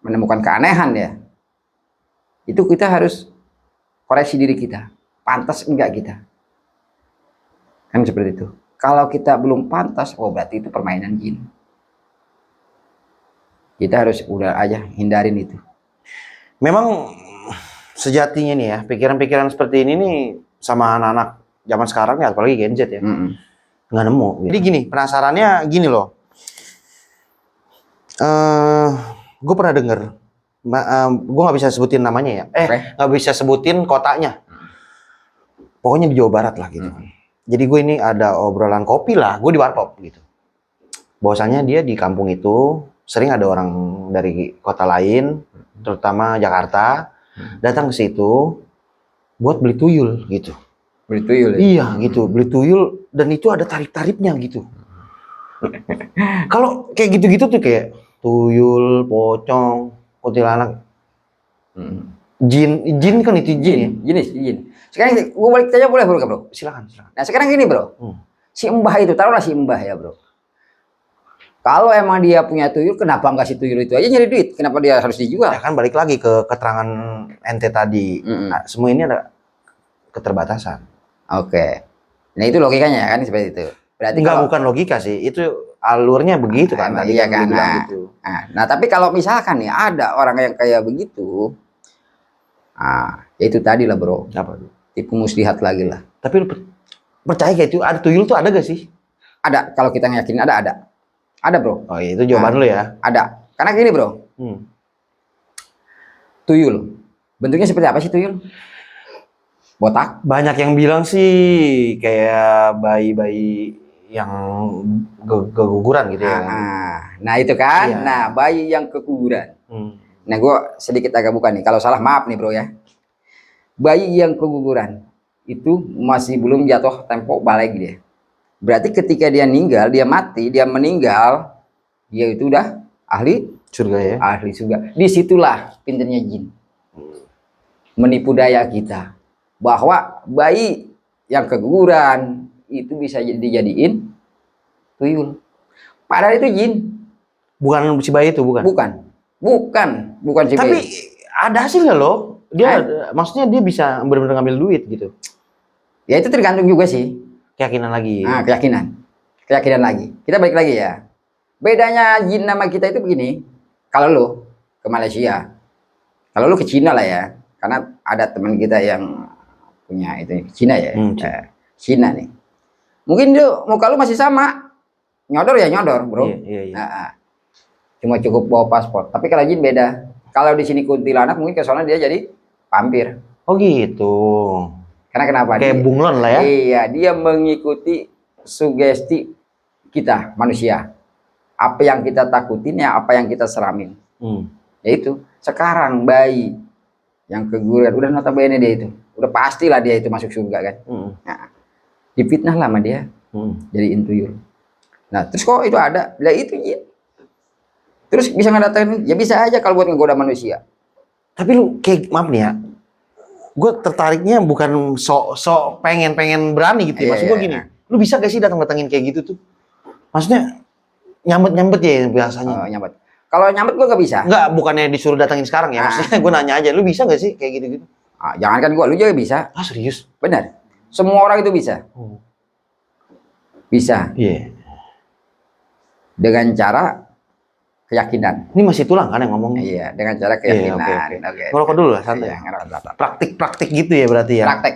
menemukan keanehan ya, itu kita harus koreksi diri kita, pantas enggak kita, kan seperti itu. Kalau kita belum pantas, oh berarti itu permainan jin. Kita harus udah aja hindarin itu. Memang sejatinya nih ya, pikiran-pikiran seperti ini nih sama anak-anak zaman sekarang ya, apalagi Gen Z ya, nggak nemu. Jadi gini, penasarannya gini loh. Gue pernah denger, gue nggak bisa sebutin namanya ya, nggak bisa sebutin kotanya. Pokoknya di Jawa Barat lah gitu. Jadi gue ini ada obrolan kopi lah, gue di warkop gitu. Bahwasanya dia di kampung itu sering ada orang dari kota lain, terutama Jakarta, datang ke situ buat beli tuyul gitu. Beli tuyul ya? Iya gitu, beli tuyul dan itu ada tarif-tarifnya gitu. Kalau kayak gitu-gitu tuh kayak tuyul, pocong, kuntilanak, jin kan itu jin ya. Jin. Sekarang gue balik tanya boleh bro? Silakan, silakan. Nah sekarang gini bro, si Mbah itu, taruhlah si Mbah ya bro. Kalau emang dia punya tuyul, kenapa nggak si tuyul itu aja nyari duit? Kenapa dia harus dijual? Ya kan balik lagi ke keterangan ente tadi. Nah, semua ini ada keterbatasan. Oke. Nah itu logikanya kan seperti itu. Berarti Enggak, kalau, bukan logika sih. Itu alurnya begitu kan. Tadi iya kan kan. lu bilang gitu. Nah, tapi kalau misalkan nih ada orang yang kayak begitu, ya itu tadi lah bro. Apa tuh? Tipu muslihat lagi lah. Tapi lu percaya kayak itu ada tuyul tuh ada gak sih? Ada, kalau kita yakin ada. Ada bro. Oh iya, itu jawaban lu ya. Ada. Karena gini bro, tuyul. Bentuknya seperti apa sih tuyul? Botak. Banyak yang bilang sih kayak bayi-bayi yang keguguran gitu ya. Nah itu kan, Iya. nah bayi yang keguguran. Nah gue sedikit agak buka nih, kalau salah maaf nih bro ya. Bayi yang keguguran itu masih belum jatuh tempo balik dia. Berarti ketika dia meninggal, dia meninggal, dia itu udah ahli Surga ya. Ahli surga. Disitulah pinternya jin. Menipu daya kita. Bahwa bayi yang keguguran itu bisa dijadiin tuyul. Padahal itu jin. Bukan si bayi itu, bukan? Bukan si Tapi bayi. ada hasilnya loh. Dia maksudnya dia bisa benar-benar ngambil duit gitu. Ya itu tergantung juga sih. Keyakinan lagi. Keyakinan lagi. Kita balik lagi ya. Bedanya jin nama kita itu begini. Kalau lu ke Malaysia, kalau lu ke Cina lah ya, karena ada teman kita yang punya itu Cina ya, Cina nih. Mungkin dia muka lu masih sama, nyodor ya nyodor bro. Iya. Cuma cukup bawa paspor. Tapi kalau jin beda. Kalau di sini kuntilanak mungkin ke sana dia jadi vampir. Oh gitu. Karena kenapa? Kayak bunglon lah ya. Iya, dia mengikuti sugesti kita manusia. Apa yang kita takutin ya, apa yang kita seramin. Yaitu sekarang bayi yang keguguran udah notabene dia itu, udah pastilah dia itu masuk surga kan. Nah, difitnah lah sama dia, jadi intuyul. Nah, terus kok itu ada? Lah itu ya. Terus bisa ngedatengin? Ya bisa aja kalau buat ngegoda manusia. Tapi lu kayak maaf nih ya, gue tertariknya bukan sok pengen berani gitu ya. Maksud gue gini, lu bisa gak sih datengin kayak gitu tuh? Maksudnya nyambet ya biasanya. Nyambet. Kalau nyambet gue gak bisa. Enggak, bukannya disuruh datengin sekarang ya. Maksudnya gue nanya aja, lu bisa gak sih kayak gitu-gitu? Jangankan gue, lu juga bisa. Serius? Benar. Semua orang itu bisa. Bisa. Iya. Dengan cara keyakinan. Ini masih tulang kan yang ngomongnya? Iya, dengan cara keyakinan. Oke. Ngerokok dulu lah, santai. Praktik gitu ya berarti ya? Praktek.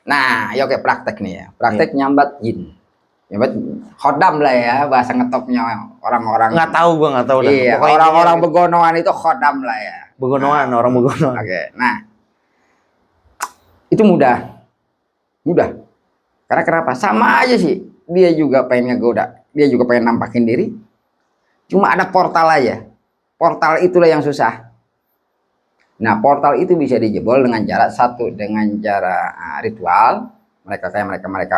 Nah, ya oke praktek nih ya. Praktek nyambat jin. Nyambat khodam lah ya, bahasa ngetopnya orang-orang. Nggak tahu, gue nggak tahu dah. Iya, orang-orang begonoan itu khodam lah ya. Begonoan, orang begonoan. Oke, nah. Itu mudah. Karena kenapa? Sama aja sih. Dia juga pengen ngegoda. Dia juga pengen nampakin diri. Cuma ada portal aja. Portal itulah yang susah. Nah, portal itu bisa dijebol dengan cara satu, dengan cara ritual. Mereka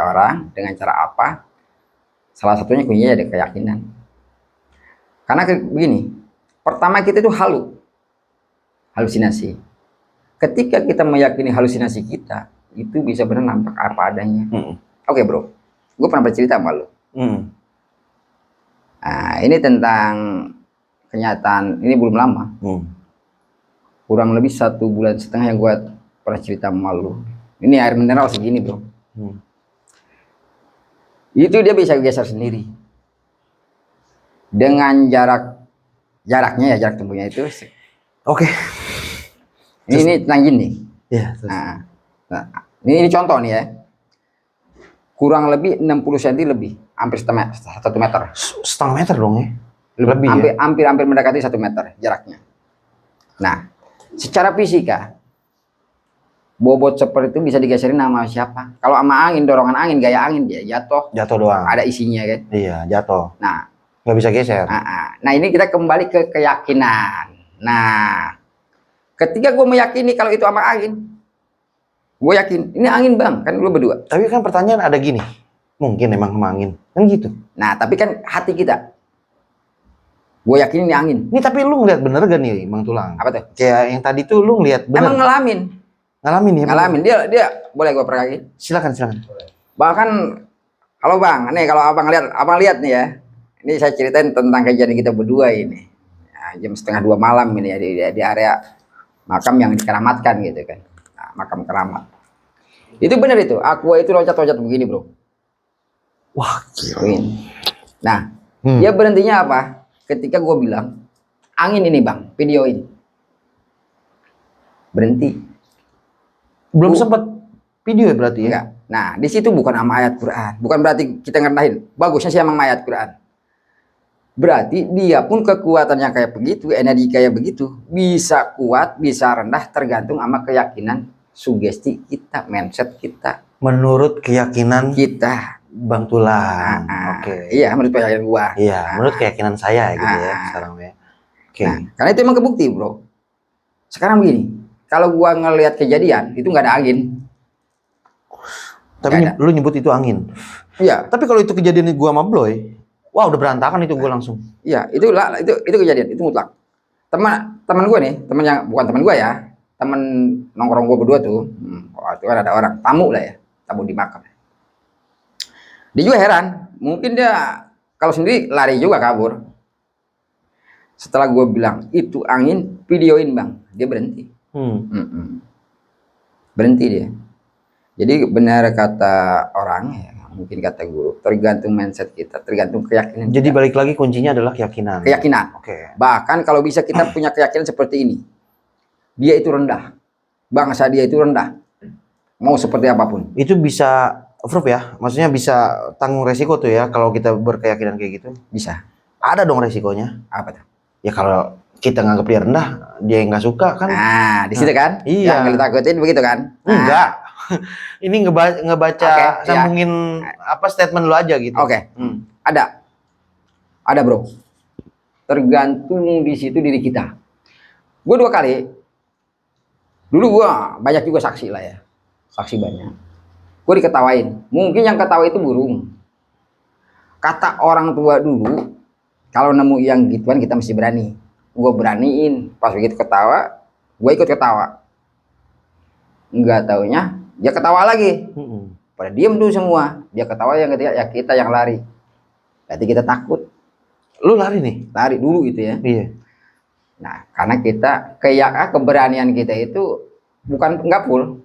orang. Dengan cara apa? Salah satunya kuncinya ada keyakinan. Karena begini. Pertama kita itu halusinasi. Ketika kita meyakini halusinasi kita, itu bisa benar nampak apa adanya. Oke bro, gue pernah bercerita sama lu. Nah, ini tentang kenyataan, ini belum lama. Kurang lebih 1,5 bulan yang gue pernah cerita sama lu. Ini air mineral segini bro. Itu dia bisa geser sendiri. Dengan jaraknya ya, jarak tempuhnya itu. Oke. Ini tentang jin nih. Iya. Nah, ini contoh nih ya. Kurang lebih 60 cm lebih, hampir 1 meter. Setengah meter dong ya? Lebih hampir mendekati 1 meter jaraknya. Nah, secara fisika bobot seperti itu bisa digeserin sama siapa? Kalau sama angin, dorongan angin, gaya angin dia jatuh. Jatuh doang. Ada isinya kan. Iya, jatuh. Nah, Nggak bisa geser. nah ini kita kembali ke keyakinan. Nah, ketika gue meyakini kalau itu sama angin, gue yakin ini angin bang, kan lu berdua. Tapi kan pertanyaan ada gini, mungkin emang sama angin, kan gitu. Nah, tapi kan hati kita, gue yakin ini angin. Ini tapi lu ngeliat bener gak nih, Bang Tulang? Apa tuh? Kayak yang tadi tuh lu ngeliat bener. Emang ngalamin, Ngalamin ya? ngalamin. Dia boleh gue peragain. Silakan, silakan. Bahkan, halo bang, nih kalau abang lihat nih ya, ini saya ceritain tentang kejadian kita berdua ini. Nah, jam 1:30 malam ini ya, di area makam yang dikeramatkan gitu kan. Nah, makam keramat. Itu benar itu, aqua itu loncat-loncat begini bro. Wah, gila. Nah, dia berhentinya apa? Ketika gue bilang, angin ini bang, videoin. Berhenti. Belum sempet video ya berarti ya? Enggak. Nah, di situ bukan sama ayat Quran. Bukan berarti kita ngerdahin. Bagusnya sih emang ayat Quran. Berarti dia pun kekuatannya kayak begitu, energi kayak begitu, bisa kuat, bisa rendah, tergantung sama keyakinan, sugesti kita, mindset kita. Menurut keyakinan Kita. Bang Tulang. Oke. Iya, menurut keyakinan gua. Iya, menurut keyakinan saya gitu ya sekarang ya. Oke. Nah, karena itu emang kebukti, bro. Sekarang begini, kalau gua ngelihat kejadian, itu nggak ada angin. Tapi lu nyebut itu angin. Iya. Tapi kalau itu kejadian gua sama Bloy, wah udah berantakan itu gua langsung. Iya, itu kejadian, itu mutlak. Teman gue nih, teman yang bukan teman gue ya, teman nongkrong gue berdua tuh. Itu kan ada orang tamu lah ya, tamu di makam. Dia juga heran, mungkin dia kalau sendiri lari juga kabur. Setelah gue bilang itu angin, videoin bang, dia berhenti. Berhenti dia. Jadi benar kata orang ya, mungkin kata guru, tergantung mindset kita, tergantung keyakinan. Jadi kita. balik lagi kuncinya adalah keyakinan. Keyakinan. Oke. Bahkan kalau bisa kita punya keyakinan seperti ini, dia itu rendah, bangsa dia itu rendah, mau seperti apapun. Itu bisa proof ya, maksudnya bisa tanggung resiko tuh ya kalau kita berkeyakinan kayak gitu. Bisa. Ada dong resikonya. Apa tuh? Ya kalau kita nganggap dia rendah, dia yang nggak suka kan? Nah, di situ kan? Iya. Yang ditakutin begitu kan? Nah, enggak. Ini ngebaca Oke, sambungin apa statement lu aja gitu. Oke. Ada bro. Tergantung di situ diri kita. Gue 2 kali. Dulu gue banyak juga saksi lah ya. Saksi banyak. Gue diketawain. Mungkin yang ketawa itu burung. Kata orang tua dulu, kalau nemu yang gituan kita mesti berani. Gue beraniin. Pas begitu ketawa, gue ikut ketawa. Enggak taunya dia ketawa lagi. Pada diem dulu semua. Dia ketawa, yang ketiga ya kita yang lari. Berarti kita takut. Lu lari nih? Lari dulu gitu ya. Iya. Nah, karena kita keberanian kita itu bukan nggak full,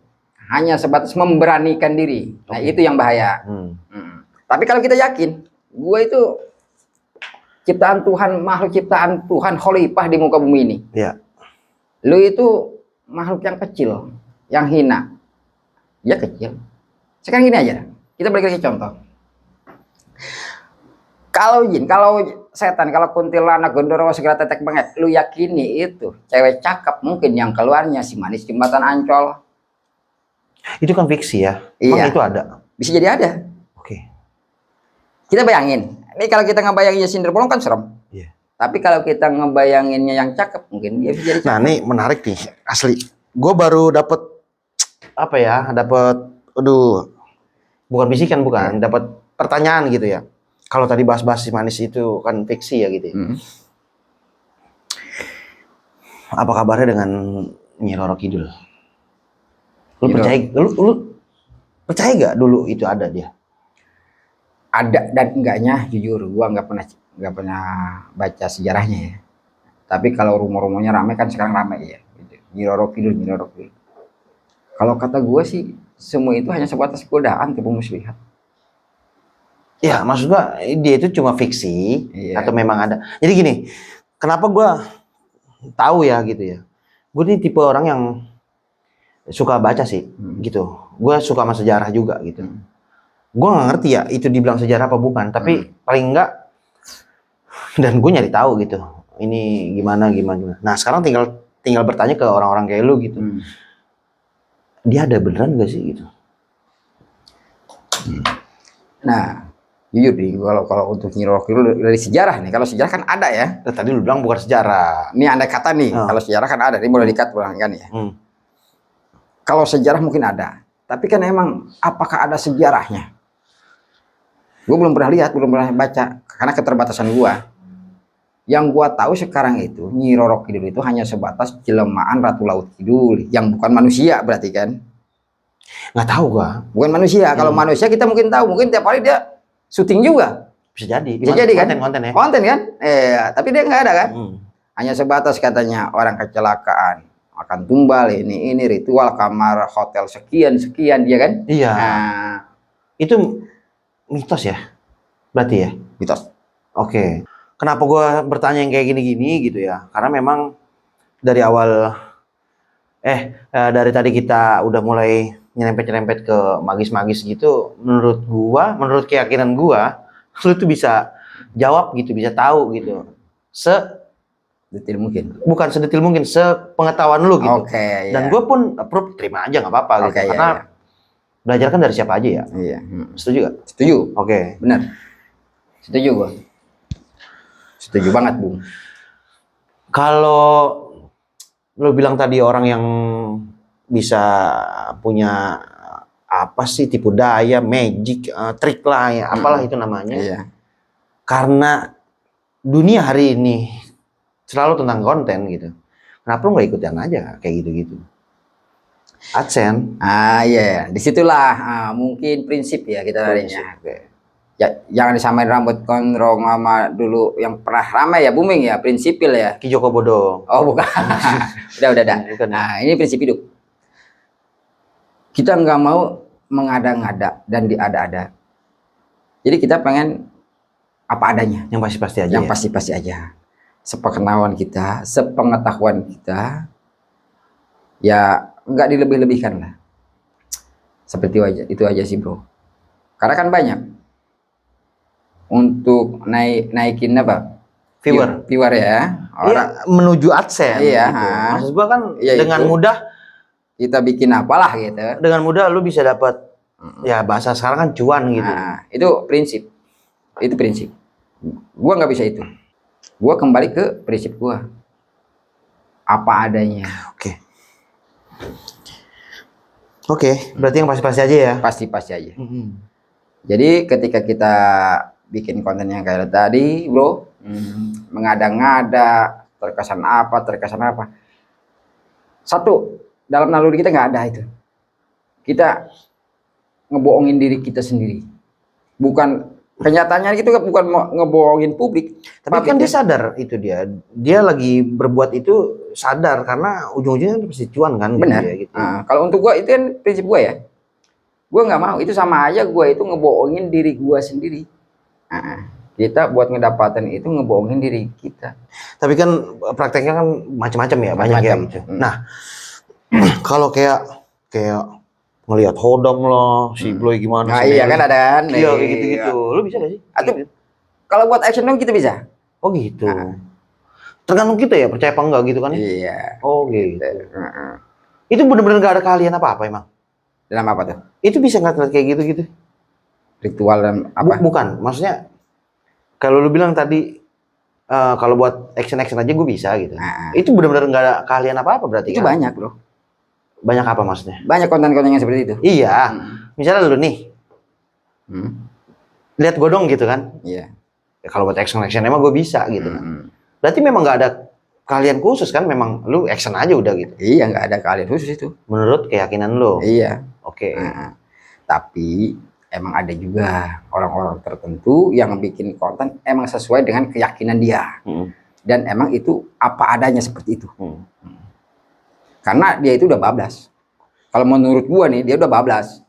hanya sebatas memberanikan diri. Nah, itu yang bahaya. Tapi kalau kita yakin, gue itu ciptaan Tuhan, makhluk ciptaan Tuhan, khalifah di muka bumi ini. Iya. Lu itu makhluk yang kecil, yang hina. Ya kecil. Sekarang gini aja, kita balik lagi contoh. Kalau jin, kalau setan, kalau kuntilanak, gondorowo, segala tetek bengek, lu yakini itu cewek cakep, mungkin yang keluarnya si manis jembatan Ancol. Itu kan fiksi ya? Iya. Emang itu ada? Bisa jadi ada. Oke. Kita bayangin, ini kalau kita ngebayanginnya Cinder Bolong kan serem. Iya. Tapi kalau kita ngebayanginnya yang cakep, mungkin dia bisa jadi cakep. Nah, ini menarik nih, asli. Gue baru dapet apa ya? Bukan bisikan, bukan, dapat pertanyaan gitu ya. Kalau tadi bahas-bahas si manis itu kan fiksi ya gitu. Apa kabarnya dengan Nyi Roro Kidul? Lu percaya gak dulu itu ada dia? Ada dan enggaknya, jujur gua nggak pernah baca sejarahnya ya. Tapi kalau rumor-rumornya ramai kan, sekarang ramai ya. Nyi Roro Kidul. Kalau kata gua sih semua itu hanya sebatas godaan tipu muslihat. Ya, maksud gua dia itu cuma fiksi atau memang ada. Jadi gini, kenapa gua tahu ya gitu ya. Gue ini tipe orang yang suka baca sih gitu. Gua suka sama sejarah juga gitu. Gua nggak ngerti ya itu dibilang sejarah apa bukan, tapi paling enggak dan gue nyari tahu gitu. Ini gimana. Nah, sekarang tinggal bertanya ke orang-orang kayak lu gitu. dia ada beneran gak sih gitu? Nah, jujur nih, kalau untuk Nyi Roro Kidul dari sejarah nih, kalau sejarah kan ada ya. Tadi lu bilang bukan sejarah. Ini andai kata nih, Oh. kalau sejarah kan ada, ini boleh dikat pulang kan ya. Kalau sejarah mungkin ada, tapi kan emang apakah ada sejarahnya? Gue belum pernah lihat, belum pernah baca, karena keterbatasan gue. Yang gue tahu sekarang itu Nyi Roro Kidul itu hanya sebatas jelmaan Ratu Laut Kidul, yang bukan manusia berarti kan? Nggak tahu gua. Bukan manusia. Kalau manusia kita mungkin tahu, mungkin tiap hari dia syuting juga. Bisa jadi. Bisa jadi kan? Konten ya. Konten kan? Tapi dia nggak ada kan? Hmm. Hanya sebatas katanya orang kecelakaan, akan tumbal ini ritual kamar hotel sekian ya kan? Iya. Nah, Itu mitos ya? Berarti ya? mitos. Oke. Kenapa gua bertanya yang kayak gini-gini gitu ya? Karena memang dari awal dari tadi kita udah mulai nyerempet-nyerempet ke magis-magis gitu, menurut keyakinan gua, lu tuh bisa jawab gitu, bisa tahu gitu. Detail mungkin. Bukan sedetil mungkin, sepengetahuan lu gitu. Oke, Dan iya. gue pun approve, terima aja nggak apa-apa gitu. Oke, iya, Karena iya. belajar kan dari siapa aja ya. Iya. Setuju gak? Setuju. Oke. Benar. Setuju gua. Setuju banget, Bung. Kalau lu bilang tadi orang yang bisa punya apa sih, tipu daya, magic, trik lah ya, apalah itu namanya. Iya. Karena dunia hari ini selalu tentang konten gitu. Kenapa lu nggak ikutin aja kayak gitu-gitu? AdSense. Iya. Disitulah mungkin prinsip ya kita larinya. Oke. Ya, jangan disamain rambut gondrong sama dulu yang pernah ramai ya, booming ya, prinsipil ya. Ki Joko Bodo. Oh, bukan. udah. Bukan. Nah, ini prinsip hidup. Kita nggak mau mengada-ngada dan diada-ada. Jadi kita pengen apa adanya. Yang pasti-pasti aja. Yang Ya? pasti-pasti aja. Sepengetahuan kita, ya nggak dilebih-lebihkan lah. Seperti itu aja sih, bro. Karena kan banyak untuk naikin apa? Viewer ya. Iya, menuju AdSense. Iya, Gitu. Maksud gua kan iya, dengan itu. mudah Kita bikin apalah gitu. dengan mudah lu bisa dapat ya bahasa sekarang kan cuan gitu. Nah, itu prinsip. Itu prinsip. Gua nggak bisa itu. Gua kembali ke prinsip gua. Apa adanya. Oke, berarti yang pasti-pasti aja ya. Pasti-pasti aja. Jadi ketika kita bikin konten yang kayak tadi, bro, mengada-ngada, terkesan apa. Satu, dalam naluri kita nggak ada itu. Kita ngebohongin diri kita sendiri. Kenyataannya itu bukan ngebohongin publik. Tapi kan dia sadar itu dia lagi berbuat itu sadar karena ujung-ujungnya pasti cuan kan. Benar. Gitu. Kalau untuk gua itu kan prinsip gua ya. Gua nggak mau, itu sama aja gua itu ngebohongin diri gua sendiri. Kita buat ngedapatin itu ngebohongin diri kita. Tapi kan prakteknya kan macam-macam ya, banyak ya gitu. Nah, kalau kayak ngelihat hodong loh, si Bloy gimana? Nah, iya kan ada kan. Iya kayak gitu-gitu. Lu bisa gak sih? Atau kalau buat action dong kita bisa. Oh gitu. Tergantung kita ya, percaya apa enggak gitu kan? Iya. Oh gitu. Itu bener-bener gak ada keahlian apa-apa emang? Dalam apa tuh? Itu bisa ngeliat kayak gitu-gitu? Ritual dan apa? Bukan, maksudnya kalau lu bilang tadi kalau buat action aja gue bisa gitu. Itu benar-benar nggak ada keahlian apa-apa berarti itu kan? banyak, bro. Banyak apa maksudnya? Banyak konten-konten yang seperti itu. Iya. Misalnya lu nih lihat gue dong gitu kan? Iya. Ya, kalau buat action emang gue bisa gitu. Berarti memang nggak ada keahlian khusus kan? Memang lu action aja udah gitu. Iya, nggak ada keahlian khusus itu. Menurut keyakinan lu. Iya. Oke. Tapi emang ada juga orang-orang tertentu yang bikin konten emang sesuai dengan keyakinan dia. Dan emang itu apa adanya seperti itu. Karena dia itu udah bablas. Kalau menurut gua nih, dia udah bablas.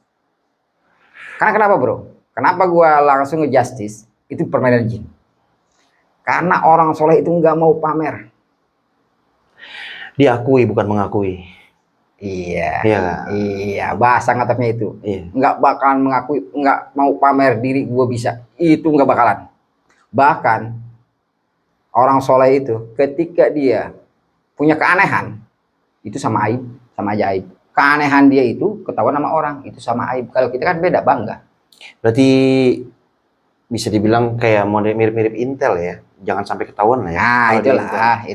Karena kenapa, bro? Kenapa gua langsung nge-justice? Itu permainan jin. Karena orang soleh itu nggak mau pamer. Diakui bukan mengakui. Iya. Iya. Iya, bahasa ngatapnya itu. Iya. Nggak bakalan mengakui, nggak mau pamer diri gua bisa. Itu nggak bakalan. Bahkan orang soleh itu ketika dia punya keanehan, itu sama aib, sama aja aib. keanehan dia itu ketahuan sama orang, itu sama aib. Kalau kita kan beda, bangga. Berarti bisa dibilang kayak model mirip-mirip Intel ya. Jangan sampai ketahuan lah ya. Nah, kalau dia Intel.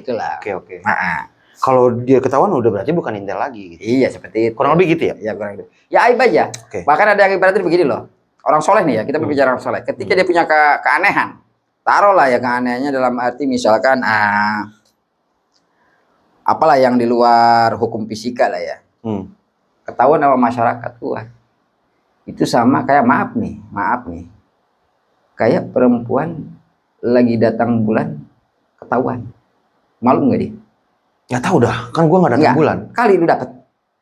itulah. Oke. Nah, Kalau dia ketahuan udah berarti bukan Intel lagi gitu. iya seperti itu. Kurang lebih gitu ya? Ya kurang lebih. Ya aib aja. Oke. Bahkan ada yang ibaratnya begini loh. Orang soleh nih ya, kita berbicara orang soleh. Ketika dia punya keanehan, taruhlah ya keanehannya dalam arti misalkan apalah yang di luar hukum fisika lah ya. Ketahuan sama masyarakat luas. Itu sama kayak maaf nih. Kayak perempuan lagi datang bulan ketahuan. Malu nggak dia? Nggak tahu dah, kan gua nggak datang Nggak. bulan. Kali lu dapat.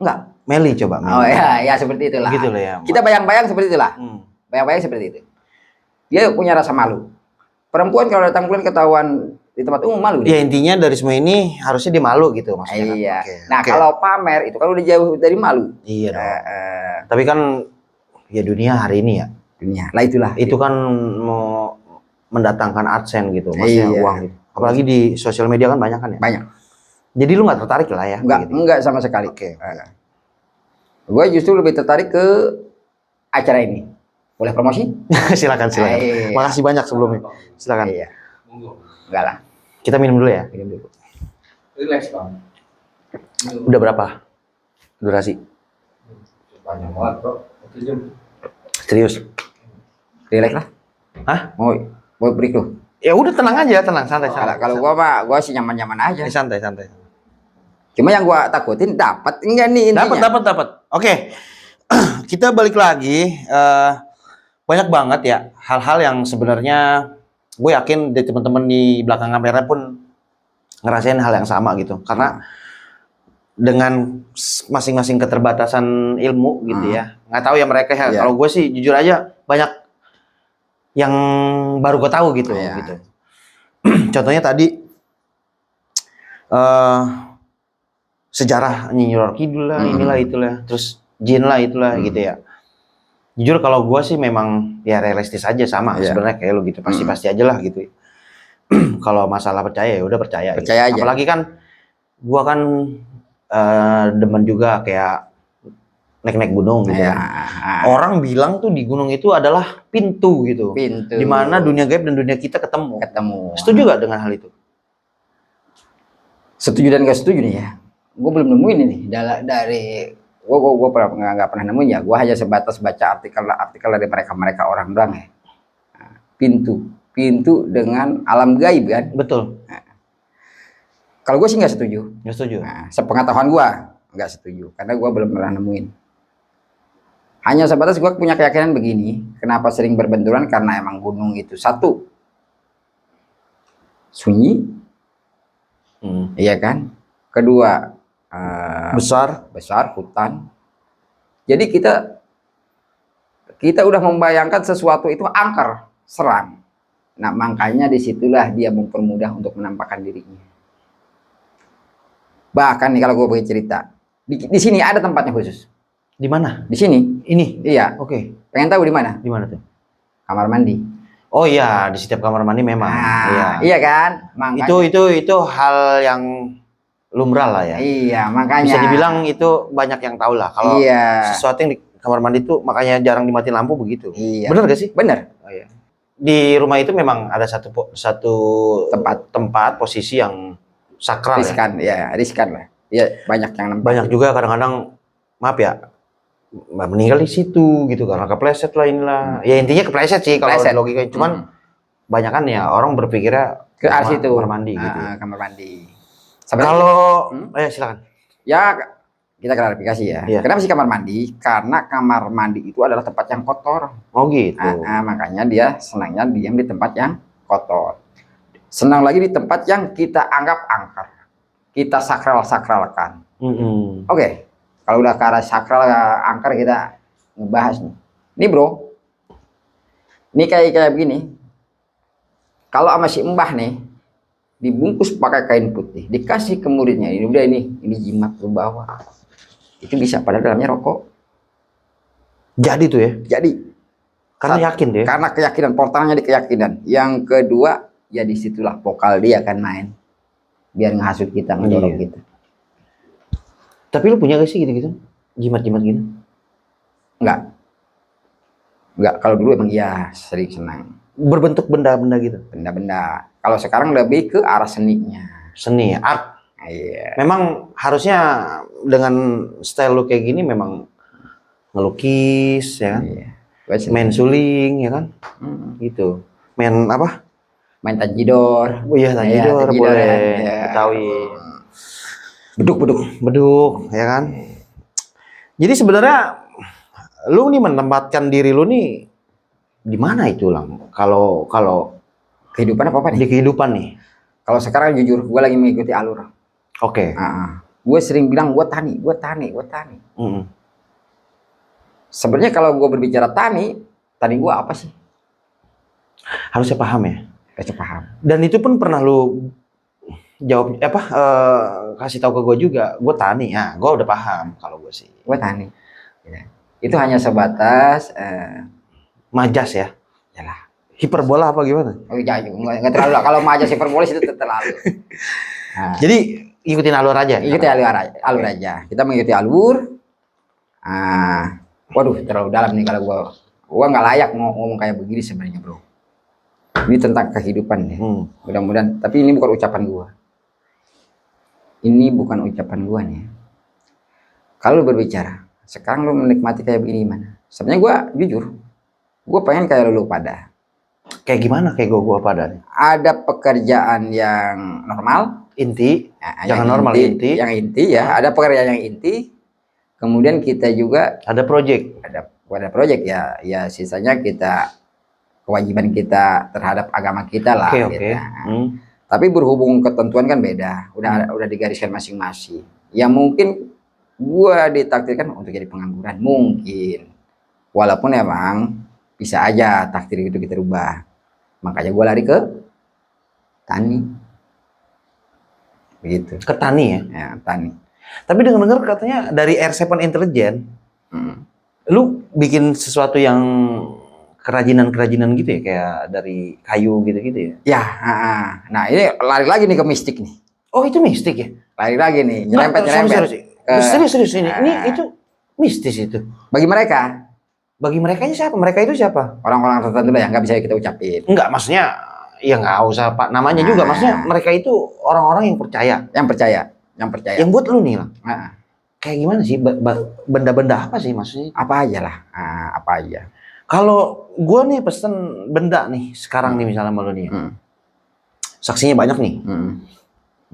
Enggak. Meli coba. Meli. Oh ya seperti itulah. Gitu lah ya. Kita bayang-bayang seperti itulah. Bayang-bayang seperti itu. Dia punya rasa malu. Perempuan kalau datang bulan ketahuan di tempat umum malu. Ya intinya dari semua ini harusnya dia malu gitu maksudnya. Iya. Oke. Nah kalau pamer itu kalau udah jauh dari malu. Iya dong. Tapi kan ya dunia hari ini ya. Dunia. Lah itulah. Itu kan mau mendatangkan AdSense gitu, maksudnya uang gitu. Apalagi di sosial media kan banyak kan ya. Banyak. Jadi lu nggak tertarik lah ya? Enggak sama sekali. Oke. Gue justru lebih tertarik ke acara ini. Boleh promosi? silakan. Iya. Makasih banyak sebelumnya. Silakan. Iya. Enggak lah. Kita minum dulu ya. Minum dulu. Relax bang. Udah berapa durasi? Banyak banget bro. 1 jam. Serius? Relax lah. Hah? Mau break lu. Ya udah tenang aja, santai. Kalau gua mah gua sih nyaman-nyaman aja. Santai. Cuma yang gua takutin dapat enggak nih intinya. Dapat. Oke. Kita balik lagi. Banyak banget ya hal-hal yang sebenarnya gue yakin dari teman-teman di belakang kamera pun ngerasain hal yang sama gitu. Karena dengan masing-masing keterbatasan ilmu gitu ya. Nggak tahu ya mereka ya. Kalau gue sih jujur aja banyak yang baru gue tahu gitu. Gitu. Contohnya tadi sejarah Nyi Roro Kidul lah, inilah itulah, terus jin lah itulah gitu ya. Jujur kalau gue sih memang ya realistis aja sama sebenarnya kayak lu gitu, pasti aja lah gitu. Kalau masalah percaya ya udah percaya gitu. Aja. Apalagi kan gue kan demen juga kayak naik gunung gitu. Orang bilang tuh di gunung itu adalah pintu gitu. Di mana dunia gaib dan dunia kita ketemu. Setuju gak dengan hal itu? Setuju dan gak setuju nih ya. Gue belum nemuin ini dari gue nggak pernah nemuin ya. Gue hanya sebatas baca artikel dari mereka orang bilang ya. Pintu dengan alam gaib kan. Betul. Kalau gue sih nggak setuju. Nggak setuju. Sepengetahuan gue nggak setuju karena gue belum pernah nemuin. Hanya sebatas gue punya keyakinan begini. Kenapa sering berbenturan? Karena emang gunung itu satu sunyi, iya kan. Kedua besar hutan. Jadi kita udah membayangkan sesuatu itu angker, serang. Nah makanya disitulah dia mempermudah untuk menampakkan dirinya. Bahkan nih kalau gue bagi cerita, di sini ada tempatnya khusus. Di mana? Di sini. Ini. Iya. Oke. Pengen tahu di mana? Di mana tuh? Kamar mandi. Oh iya, di setiap kamar mandi memang. Iya kan? Makanya. Itu hal yang lumrah lah ya. Iya, makanya. Bisa dibilang itu banyak yang tahu lah. Kalau sesuatu yang di kamar mandi itu makanya jarang dimatiin lampu begitu. Iya. Bener gak sih? Bener. Oh, iya. Di rumah itu memang ada satu tempat posisi yang sakral. Riskan lah. Iya, banyak yang nampak. Banyak juga kadang-kadang maaf ya, meninggal di situ gitu karena kepleset lah inilah. Ya intinya kepleset sih kalau logikanya. Cuman banyak kan ya orang berpikirnya ke arah situ. Kamar mandi gitu. Kamar mandi. Kalau silakan. Ya kita klarifikasi ya. Iya. Kenapa sih kamar mandi? Karena kamar mandi itu adalah tempat yang kotor. Oh gitu. Makanya dia senangnya diam di tempat yang kotor. Senang lagi di tempat yang kita anggap angker. Kita sakralkan. Oke. Kalau udah ke arah sakral angker kita ngebahas nih. Nih bro. Ini kayak begini. Kalau sama si mbah nih dibungkus pakai kain putih, dikasih ke muridnya, ini udah ini jimat lu bawa. Itu bisa padahal dalamnya rokok. Jadi tuh ya. Jadi karena yakin deh. Karena keyakinan, portalnya di keyakinan. Yang kedua, ya disitulah vokal dia akan main. Biar ngehasut kita, ngedorong kita. Tapi lu punya gak sih gitu-gitu? Jimat-jimat gitu. Enggak, kalau dulu emang iya sering senang Berbentuk benda-benda gitu. benda-benda. Kalau sekarang lebih ke arah seninya. Seni, art. Iya. Memang harusnya dengan style lu kayak gini memang ngelukis ya kan. Iya. Gua Main seneng. suling ya kan. Hmm. Gitu. Main apa? Main tanjidor. Oh iya, tanjidor tanjidor boleh. kan. Iya. Betawi. Beduk. Beduk ya kan. Jadi sebenarnya lu nih menempatkan diri lu nih di mana itu Lang? Kalau Kehidupan apa di nih? kehidupan nih. Kalau sekarang jujur, gue lagi mengikuti alur. Oke. Gue sering bilang gue tani. Mm-mm. Sebenarnya kalau gue berbicara tani gue apa sih? Harusnya paham ya. Harus paham. Dan itu pun pernah lu jawab kasih tahu ke gue juga. Gue tani. Nah, gue udah paham kalau gue sih. Gue tani. Ya. Itu hanya sebatas Majas ya. yalah. Hiperbola apa gimana? Oh, nggak terlalu lah. Kalau majas hiperbolis itu terlalu. Nah, Jadi ikutin alur aja. ikuti alur aja. Kita mengikuti alur. Waduh, terlalu dalam nih kalau gua nggak layak ngomong kayak begini sebenarnya, bro. Ini tentang kehidupan ya. Mudah-mudahan. Tapi ini bukan ucapan gua. Ini bukan ucapan gua nih. Kalau lu berbicara, sekarang lu menikmati kayak begini gimana? Sebenarnya gua jujur, gua pengen kayak lu pada. Kayak gimana kayak gue pada nih? Ada pekerjaan yang normal, Inti. nah, Jangan yang normal, inti. Yang inti ya, ada pekerjaan yang inti. Kemudian kita juga Ada project. ada project ya, ya sisanya kita kewajiban kita terhadap agama kita lah. Oke. Gitu. Tapi berhubung ketentuan kan beda, udah digariskan masing-masing. Ya mungkin gua ditakdirkan untuk jadi pengangguran mungkin, walaupun emang bisa aja takdir itu kita rubah. Makanya gue lari ke tani. Begitu. Ke tani ya. Ya, tani. Tapi dengar-dengar katanya dari R7 Intelligent, lu bikin sesuatu yang kerajinan-kerajinan gitu ya, kayak dari kayu gitu-gitu ya. Ya, nah ini lari lagi nih ke mistik nih. Oh, itu mistik ya? Lari lagi nih, nyerempet. Serius ini. Ini itu mistis itu. Bagi mereka. Bagi mereka siapa? Mereka itu siapa? Orang-orang tertentu lah yang nggak bisa kita ucapin. Enggak, maksudnya ya nggak usah Pak namanya juga. Maksudnya mereka itu orang-orang yang percaya. Yang percaya. Yang buat lu nih lah. Nah, kayak gimana sih? Benda-benda apa sih maksudnya? apa aja lah. Apa aja. Kalau gua nih pesen benda nih sekarang nih misalnya sama lu nih. Saksinya banyak nih.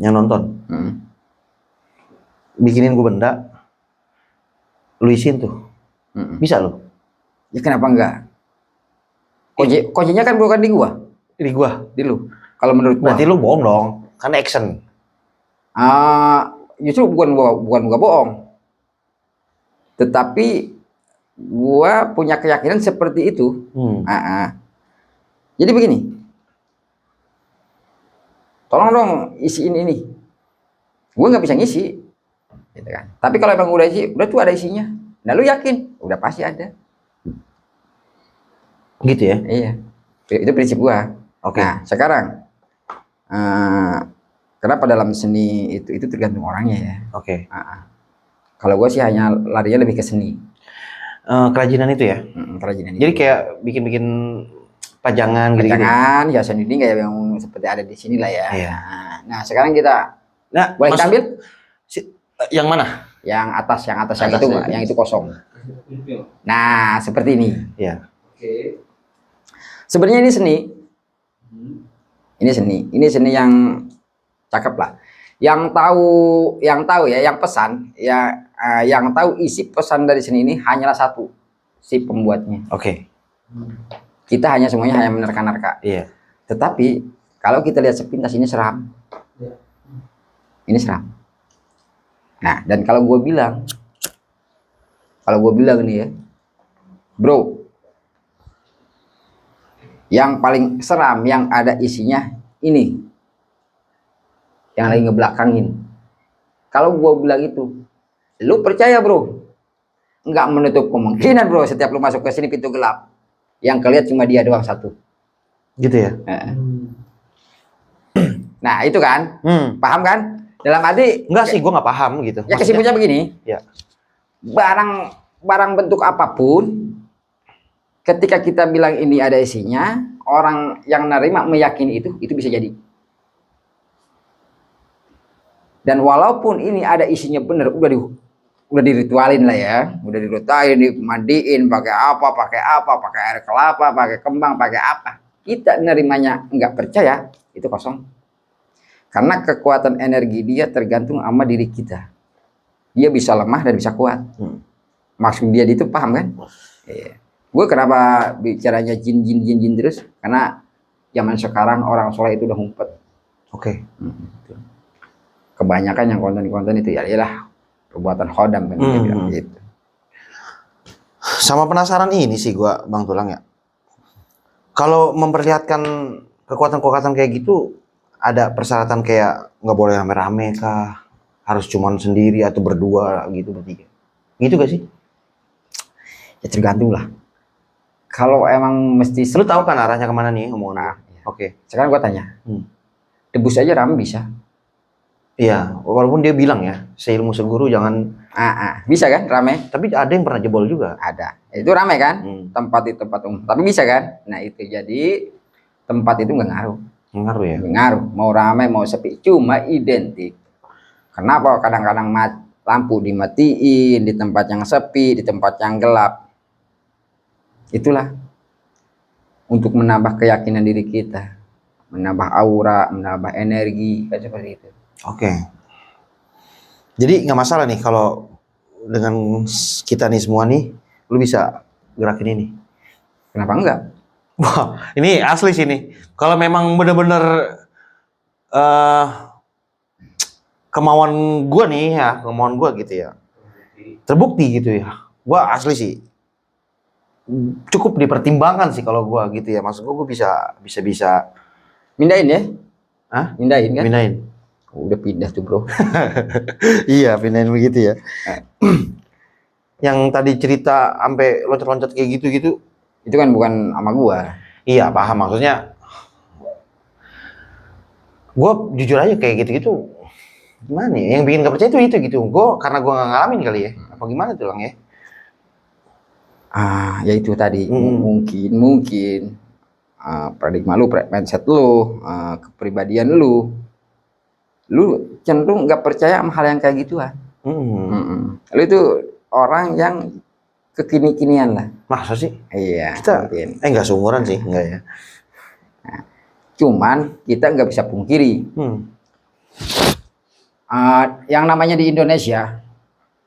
Yang nonton. Bikinin gua benda. Lu isiin tuh. Bisa lu? Ya kenapa enggak? Kuncinya kan bukan di gua. Di gua. Di lu. Kalau menurut gua. Berarti lu bohong dong. Kan action. Justru bukan gua bohong. Tetapi gua punya keyakinan seperti itu. Jadi begini. Tolong dong isiin ini. Gua nggak bisa ngisi. Gitu kan. Tapi kalau emang udah isi, udah tuh ada isinya. Nah lu yakin? Udah pasti ada. Gitu ya? Iya. Itu prinsip gua. Oke. Nah, sekarang kenapa dalam seni itu tergantung orangnya ya. Oke. Kalau gua sih hanya larinya lebih ke seni. Kerajinan itu ya? Kerajinan. Jadi kayak bikin-bikin pajangan gitu-gitu. Pajangan, hiasan dinding kayak yang seperti ada di sini lah ya. Iya. Nah, sekarang kita boleh kita ambil yang mana? yang atas yang Atas yang itu kosong. Nah, seperti ini. Iya. Oke. Sebenarnya ini seni. Ini seni yang cakep lah. Yang tahu ya, yang pesan ya, yang tahu isi pesan dari seni ini hanyalah satu, si pembuatnya. Oke. Kita semuanya hanya menerka-nerka. Iya. Tetapi kalau kita lihat sepintas ini seram. Ini seram. Nah, dan kalau gue bilang nih ya, bro, yang paling seram yang ada isinya ini, yang lagi ngebelakangin. Kalau gue bilang itu, lu percaya bro? Nggak menutup kemungkinan bro, setiap lu masuk ke sini pintu gelap, yang kelihatan cuma dia doang satu. Gitu ya? Nah itu kan, paham kan? Dalam arti enggak sih, gue nggak paham gitu. Ya kesimpulannya begini. Ya. barang bentuk apapun, ketika kita bilang ini ada isinya, orang yang nerima meyakini itu bisa jadi. Dan walaupun ini ada isinya benar, udah diritualin lah ya, udah diritualin, dimandiin pakai apa, pakai air kelapa, pakai kembang, pakai apa, kita nerimanya nggak percaya, itu kosong. Karena kekuatan energi dia tergantung sama diri kita. Dia bisa lemah dan bisa kuat. Maksud dia itu paham kan? Iya. Gue kenapa bicaranya jin terus? Karena zaman sekarang orang soleh itu udah ngumpet. Oke. Kebanyakan yang konten-konten itu ya iyalah perbuatan khodam kan dia bilang gitu. Sama penasaran ini sih gua Bang Tulang ya. Kalau memperlihatkan kekuatan-kekuatan kayak gitu, ada persyaratan kayak nggak boleh rame-rame kah? Harus cuman sendiri atau berdua gitu, bertiga. Gitu gak sih? Ya tergantung lah. Kalau emang mesti Lu tahu kan arahnya kemana nih omongan gua? Iya. Oke. Sekarang gua tanya. Debus aja rame bisa. Iya, walaupun dia bilang ya, seilmu seguru jangan. Bisa kan rame? Tapi ada yang pernah jebol juga. Ada. Itu rame kan? Tempat di tempat umum. Tapi bisa kan? Nah itu jadi tempat itu nggak ngaruh. Ngaruh ya? Nggak ngaruh. Mau rame mau sepi cuma identik. Kenapa? Kadang-kadang lampu dimatiin di tempat yang sepi, di tempat yang gelap. Itulah untuk menambah keyakinan diri kita, menambah aura, menambah energi, kayak seperti itu. Oke. Jadi nggak masalah nih kalau dengan kita nih semua nih, lu bisa gerakin ini. Kenapa enggak? Wah, ini asli sih nih. Kalau memang bener-bener kemauan gua nih ya, kemauan gua gitu ya, terbukti gitu ya. Gua asli sih cukup dipertimbangkan sih kalau gua gitu ya. Maksud gua bisa. Mindahin ya? Hah? Mindahin kan? Pindahin. Udah pindah tuh bro. Iya, pindahin begitu ya. Yang tadi cerita sampai loncat-loncat kayak gitu-gitu, itu kan bukan sama gua. iya paham, maksudnya gua jujur aja kayak gitu-gitu gimana ya, yang bikin gak percaya itu gitu. Gua karena gua gak ngalamin kali ya, apa gimana tuh Lang ya? Ya itu tadi mungkin paradigma lu, mindset lu, kepribadian lu cenderung nggak percaya sama hal yang kayak gituan. Lu itu orang yang kekini-kinian lah. Masa sih? Iya. Kita mungkin. nggak seumuran sih, enggak ya? Cuman kita nggak bisa pungkiri. Yang namanya di Indonesia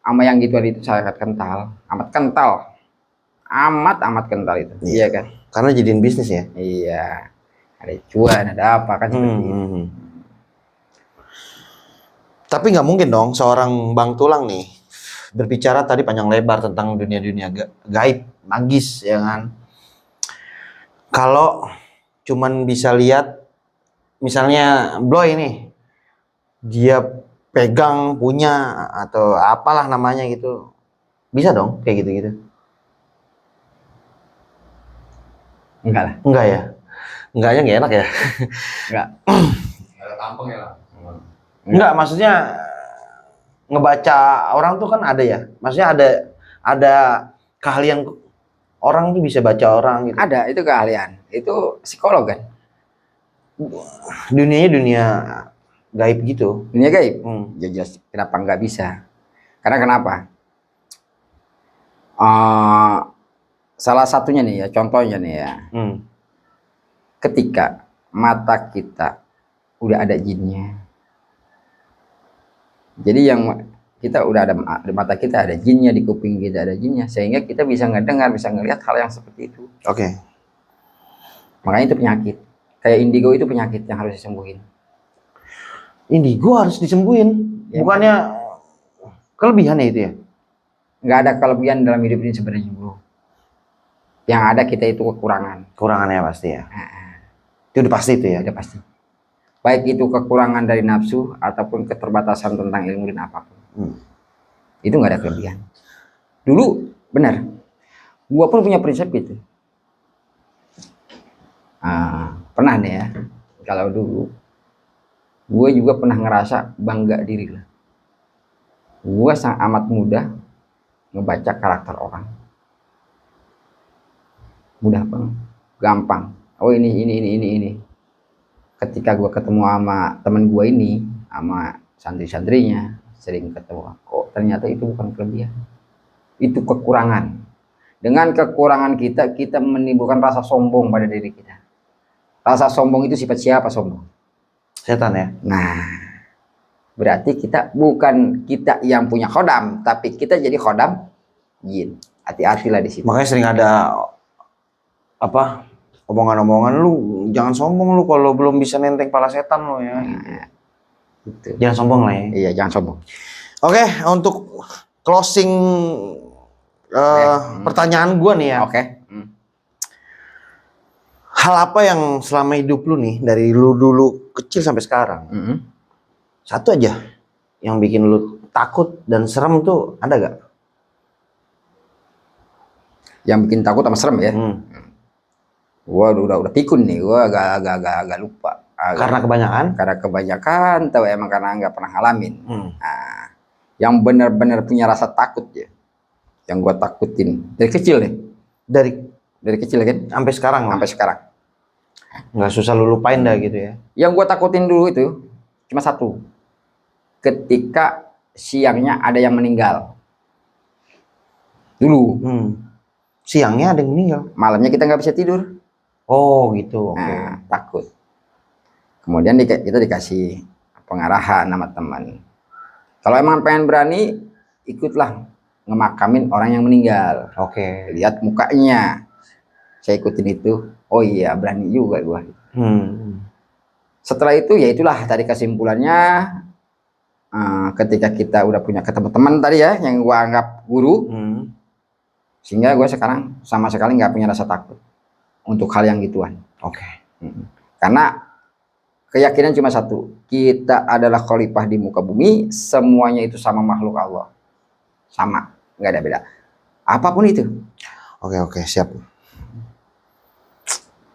sama yang gitu itu sangat kental, amat kental itu. Iya kan? Karena jadiin bisnis ya. Iya. Ada cuan, ada apa kan seperti itu. Tapi nggak mungkin dong seorang Bang Tulang nih berbicara tadi panjang lebar tentang dunia-dunia gaib, magis ya kan. Kalau cuman bisa lihat misalnya Bloy ini dia pegang punya atau apalah namanya gitu. Bisa dong kayak gitu-gitu. Enggak lah. Enggak ya? Enggaknya nggak enak ya? Enggak. Ada tampang ya lah. Enggak, maksudnya ngebaca orang tuh kan ada ya. Maksudnya ada keahlian orang tuh bisa baca orang gitu. Ada, itu keahlian. Itu psikolog kan. Dunianya dunia gaib gitu. Dunia gaib. Ya jelas kenapa nggak bisa? Karena kenapa? Salah satunya nih ya, contohnya nih ya. Ketika mata kita udah ada jinnya. Jadi yang kita udah ada di mata kita ada jinnya, di kuping kita ada jinnya, sehingga kita bisa ngedengar, bisa ngelihat hal yang seperti itu. Oke. Makanya itu penyakit. Kayak indigo itu penyakit yang harus disembuhin. Indigo harus disembuhin, Ya, bukannya kelebihannya itu ya? nggak ada kelebihan dalam hidup ini sebenarnya bro. Yang ada kita itu kekurangan. Kekurangannya pasti ya. Itu udah pasti itu ya. Udah pasti. Baik itu kekurangan dari nafsu ataupun keterbatasan tentang ilmu dan apapun. Itu nggak ada kelebihan. Dulu benar, gua pun punya prinsip itu. Pernah nih ya, kalau dulu gua juga pernah ngerasa bangga diri lah. Gua sangat amat muda ngebaca karakter orang. Mudah banget, gampang. Oh ini. Ketika gue ketemu sama temen gue ini, sama santri-santrinya, sering ketemu, kok ternyata itu bukan kelebihan, itu kekurangan. Dengan kekurangan kita menimbulkan rasa sombong pada diri kita. Rasa sombong itu sifat siapa sombong? Setan ya. Nah, berarti kita bukan kita yang punya khodam, tapi kita jadi khodam jin. Hati-hatilah di situ. Makanya sering ada apa omongan-omongan, lu jangan sombong lu kalau belum bisa nenteng kepala setan lu ya. Nah, gitu. Jangan sombong lah ya. Iya, jangan sombong. Oke, untuk closing pertanyaan gua nih ya. Oke. Hal apa yang selama hidup lu nih dari lu dulu kecil sampai sekarang? Satu aja yang bikin lu takut dan serem tuh ada gak? Yang bikin takut sama serem ya. Gua udah pikun nih, gua agak lupa. Karena kebanyakan? Karena kebanyakan, atau emang karena nggak pernah ngalamin. Nah, yang benar-benar punya rasa takut ya, yang gua takutin dari kecil deh. Dari kecil kan? Sampai sekarang lah. Sampai sekarang. Nggak susah lu lupain dah gitu ya. Yang gua takutin dulu itu cuma satu. Ketika siangnya ada yang meninggal. Dulu. Siangnya ada yang meninggal. Malamnya kita nggak bisa tidur. Oh gitu. Oke. Nah, takut. Kemudian kita dikasih pengarahan sama teman. Kalau emang pengen berani, ikutlah ngemakamin orang yang meninggal. Oke. Lihat mukanya. Saya ikutin itu. Oh iya, berani juga gua. Setelah itu, ya itulah tadi kesimpulannya. Ketika kita udah punya ketemu teman tadi ya, yang gua anggap guru, sehingga gue sekarang sama sekali nggak punya rasa takut untuk hal yang gituan. Oke. Karena keyakinan cuma satu, kita adalah khalifah di muka bumi, semuanya itu sama makhluk Allah, sama, nggak ada beda, apapun itu. Oke, siap.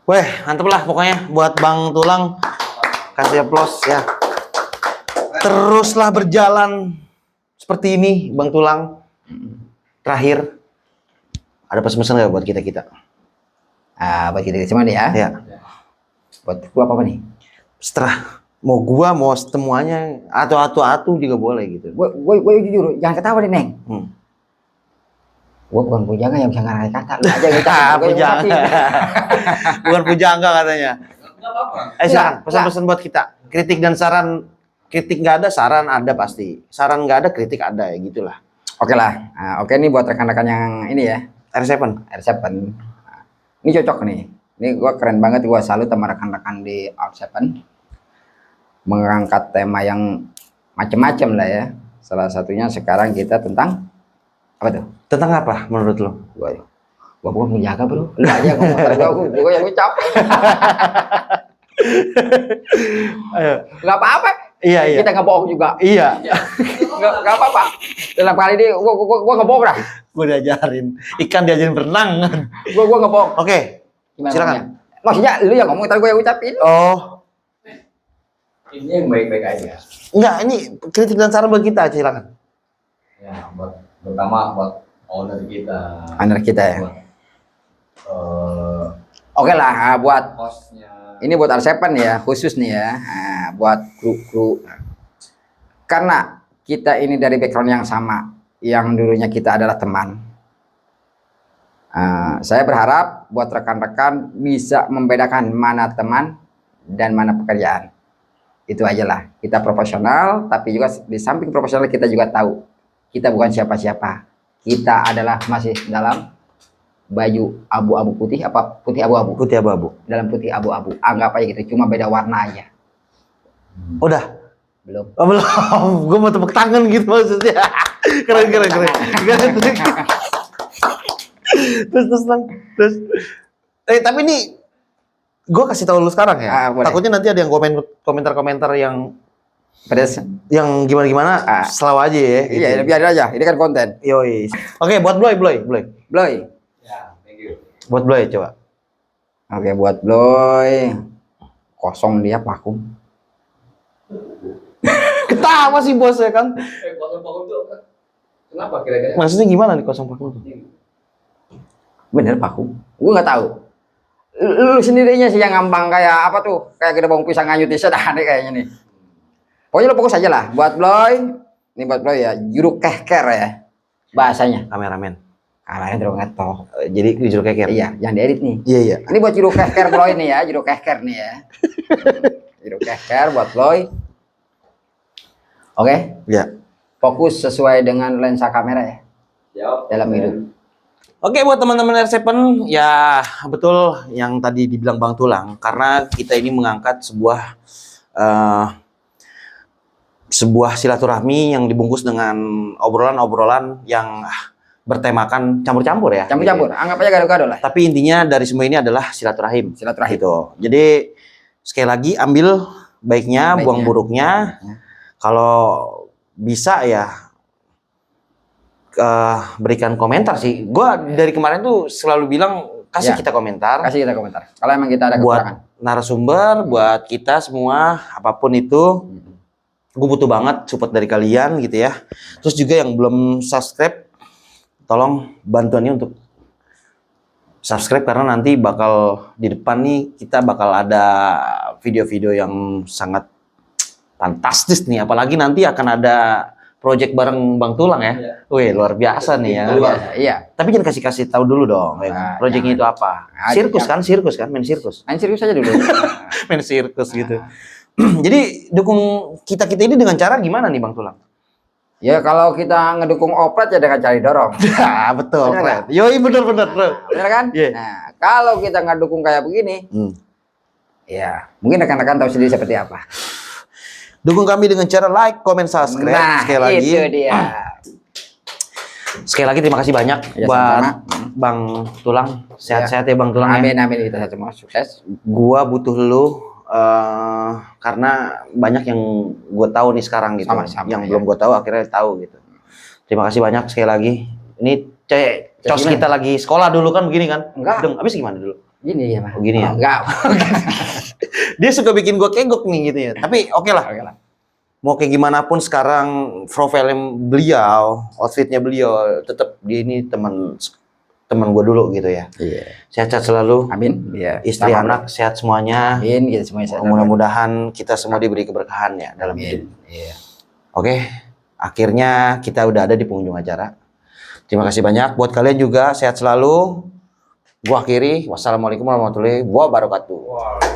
Weh, mantep lah pokoknya buat Bang Tulang, kasih aplaus ya. Teruslah berjalan seperti ini, Bang Tulang. Terakhir, ada pesan-pesan nggak buat kita? Buat kita cuma nih ya. Ya. Buat gua apa nih? Setelah mau gua mau semuanya atau juga boleh gitu. Gue jujur, jangan ketawa nih Neng. Gua bukan pujangga yang bisa ngarang kata. Lu aja yang ucapin, gua yang ucapin. Bukan pujangga katanya. Nggak apa-apa. Silakan pesan-pesan buat kita. Kritik dan saran. Kritik nggak ada, saran ada pasti. Saran nggak ada, kritik ada ya gitulah. Oke lah. Oke nih buat rekan-rekan yang ini ya. R7. Ini cocok nih. Ini gua keren banget, gua salut sama rekan-rekan di R7. Mengangkat tema yang macam-macam lah ya. Salah satunya sekarang kita tentang apa tuh? Tentang apa menurut lo? Gua bukan menjaga bro. Lu aja ngomong, gua yang ucap. Ayo. Gak apa-apa. Iya. Kita nggak bohong juga. Iya. Gak apa-apa. Dalam kali ini gua nggak bohong dah. Gue diajarin ikan, diajarin berenang. Gua nggak bohong. Oke. Gimana Silakan. ngomongnya? Maksudnya lu yang ngomong, ntar gua yang ucapin. Oh. Ini yang baik-baik aja. Enggak, ini kritik dan saran buat kita, silakan. Ya, pertama buat owner kita. Owner kita ya. Buat, Oke lah, buat hostnya. ini buat R7 ya, khusus nih ya. Buat kru. Karena kita ini dari background yang sama, yang dulunya kita adalah teman. Saya berharap buat rekan-rekan bisa membedakan mana teman dan mana pekerjaan. Itu aja lah. Kita profesional, tapi juga di samping profesional kita juga tahu kita bukan siapa-siapa. Kita adalah masih dalam baju abu-abu putih, apa putih abu-abu? Putih abu-abu. Dalam putih abu-abu. Anggap aja gitu, cuma beda warna aja. Udah. Belum. Oh, belum. Gue mau tepuk tangan gitu maksudnya. Keren. Terus. Tapi ini gue kasih tahu lu sekarang ya. Takutnya nanti ada yang komentar-komentar yang Pedas. yang gimana-gimana, selalu aja ya. Gitu. Iya, biar aja. Ini kan konten. Yoi. Oke, buat Bloy. Bloy. Ya, thank you. Buat Bloy coba. Oke, buat Bloy. Kosong dia vakum. Ketawa sih bos ya kan. Bangun tuh apa? Kenapa kira-kira? Maksudnya gimana nih kosong paku tuh? Bener paku. Gue nggak tahu. Lu sendirinya sih yang ngambang kayak apa tuh? Kayak gede bawang pisang nganyut di sedah nih kayaknya nih. Pokoknya lu fokus aja lah. Buat Bloy, ini buat Bloy ya, juru kehker ya bahasanya. Kameramen. Kalian terus ngetok. Jadi jujur keker. Iya, yang diedit nih. Iya, iya. Ini buat juru kehker Bloy nih ya, juru kehker nih ya. Juru kehker buat Bloy. Oke, Iya. fokus sesuai dengan lensa kamera ya Jawab. dalam hidup. Oke, buat teman-teman R7, ya betul yang tadi dibilang Bang Tulang, karena kita ini mengangkat sebuah silaturahmi yang dibungkus dengan obrolan-obrolan yang bertemakan campur-campur ya. Campur-campur, anggap aja gado-gado lah. Tapi intinya dari semua ini adalah silaturahim. Silaturahim. Gitu. Jadi sekali lagi ambil baiknya, buang Baiknya. buruknya. Kalau bisa ya berikan komentar sih. Gua dari kemarin tuh selalu bilang kasih Ya. kita komentar. Kasih kita komentar. Kalau emang kita ada Buat kekurangan. narasumber, buat kita semua, apapun itu, gue butuh banget support dari kalian gitu ya. Terus juga yang belum subscribe, tolong bantuannya untuk subscribe karena nanti bakal di depan nih kita bakal ada video-video yang sangat fantastis nih. Apalagi nanti akan ada project bareng Bang Tulang ya. Iya. Wih, luar biasa nih ya. Iya, iya. Tapi jangan kasih tahu dulu dong. Nah, Projectnya itu apa? Ah, Sirkus jangan. kan, main sirkus. Main serius aja dulu. Main sirkus gitu. Jadi dukung kita ini dengan cara gimana nih Bang Tulang? Ya kalau kita ngedukung oplet ya dengan cari dorong. Ya betul, Bener Fred. Yoi bener bro. Bener kan? Iya. Nah, kalau kita nggak dukung kayak begini, ya mungkin rekan-rekan tahu sendiri seperti apa. Dukung kami dengan cara like, comment, subscribe. Nah, Sekali lagi. itu dia. Sekali lagi terima kasih banyak Ya, buat sama-sama. Bang Tulang. Sehat-sehat ya Bang Tulang ya. Amin, amin, kita semua sukses. Gua butuh lu karena banyak yang gue tahu nih sekarang gitu. Sama-sama, yang ya. belum gue tahu akhirnya tahu gitu. Terima kasih banyak sekali lagi. Ini cos gimana? kita lagi sekolah dulu kan begini kan? Enggak. Dong, habis gimana dulu? Gini ya, Pak. Oh, gini ya? Enggak. Dia suka bikin gue kegok nih gitu ya. Tapi oke lah. Oke lah. Mau kayak gimana pun sekarang profilnya beliau, outfitnya beliau, tetap dia ini teman gue dulu gitu ya. Iya. Sehat-sehat selalu. Amin. Iya. Istri Sama, anak sehat semuanya. Amin, kita semuanya sehat. Mudah-mudahan kita semua diberi keberkahan ya dalam hidup. Amin. Iya. Oke, akhirnya kita udah ada di penghujung acara. Terima kasih banyak buat kalian juga, sehat selalu. Gua akhiri, wassalamualaikum warahmatullahi wabarakatuh. Wow.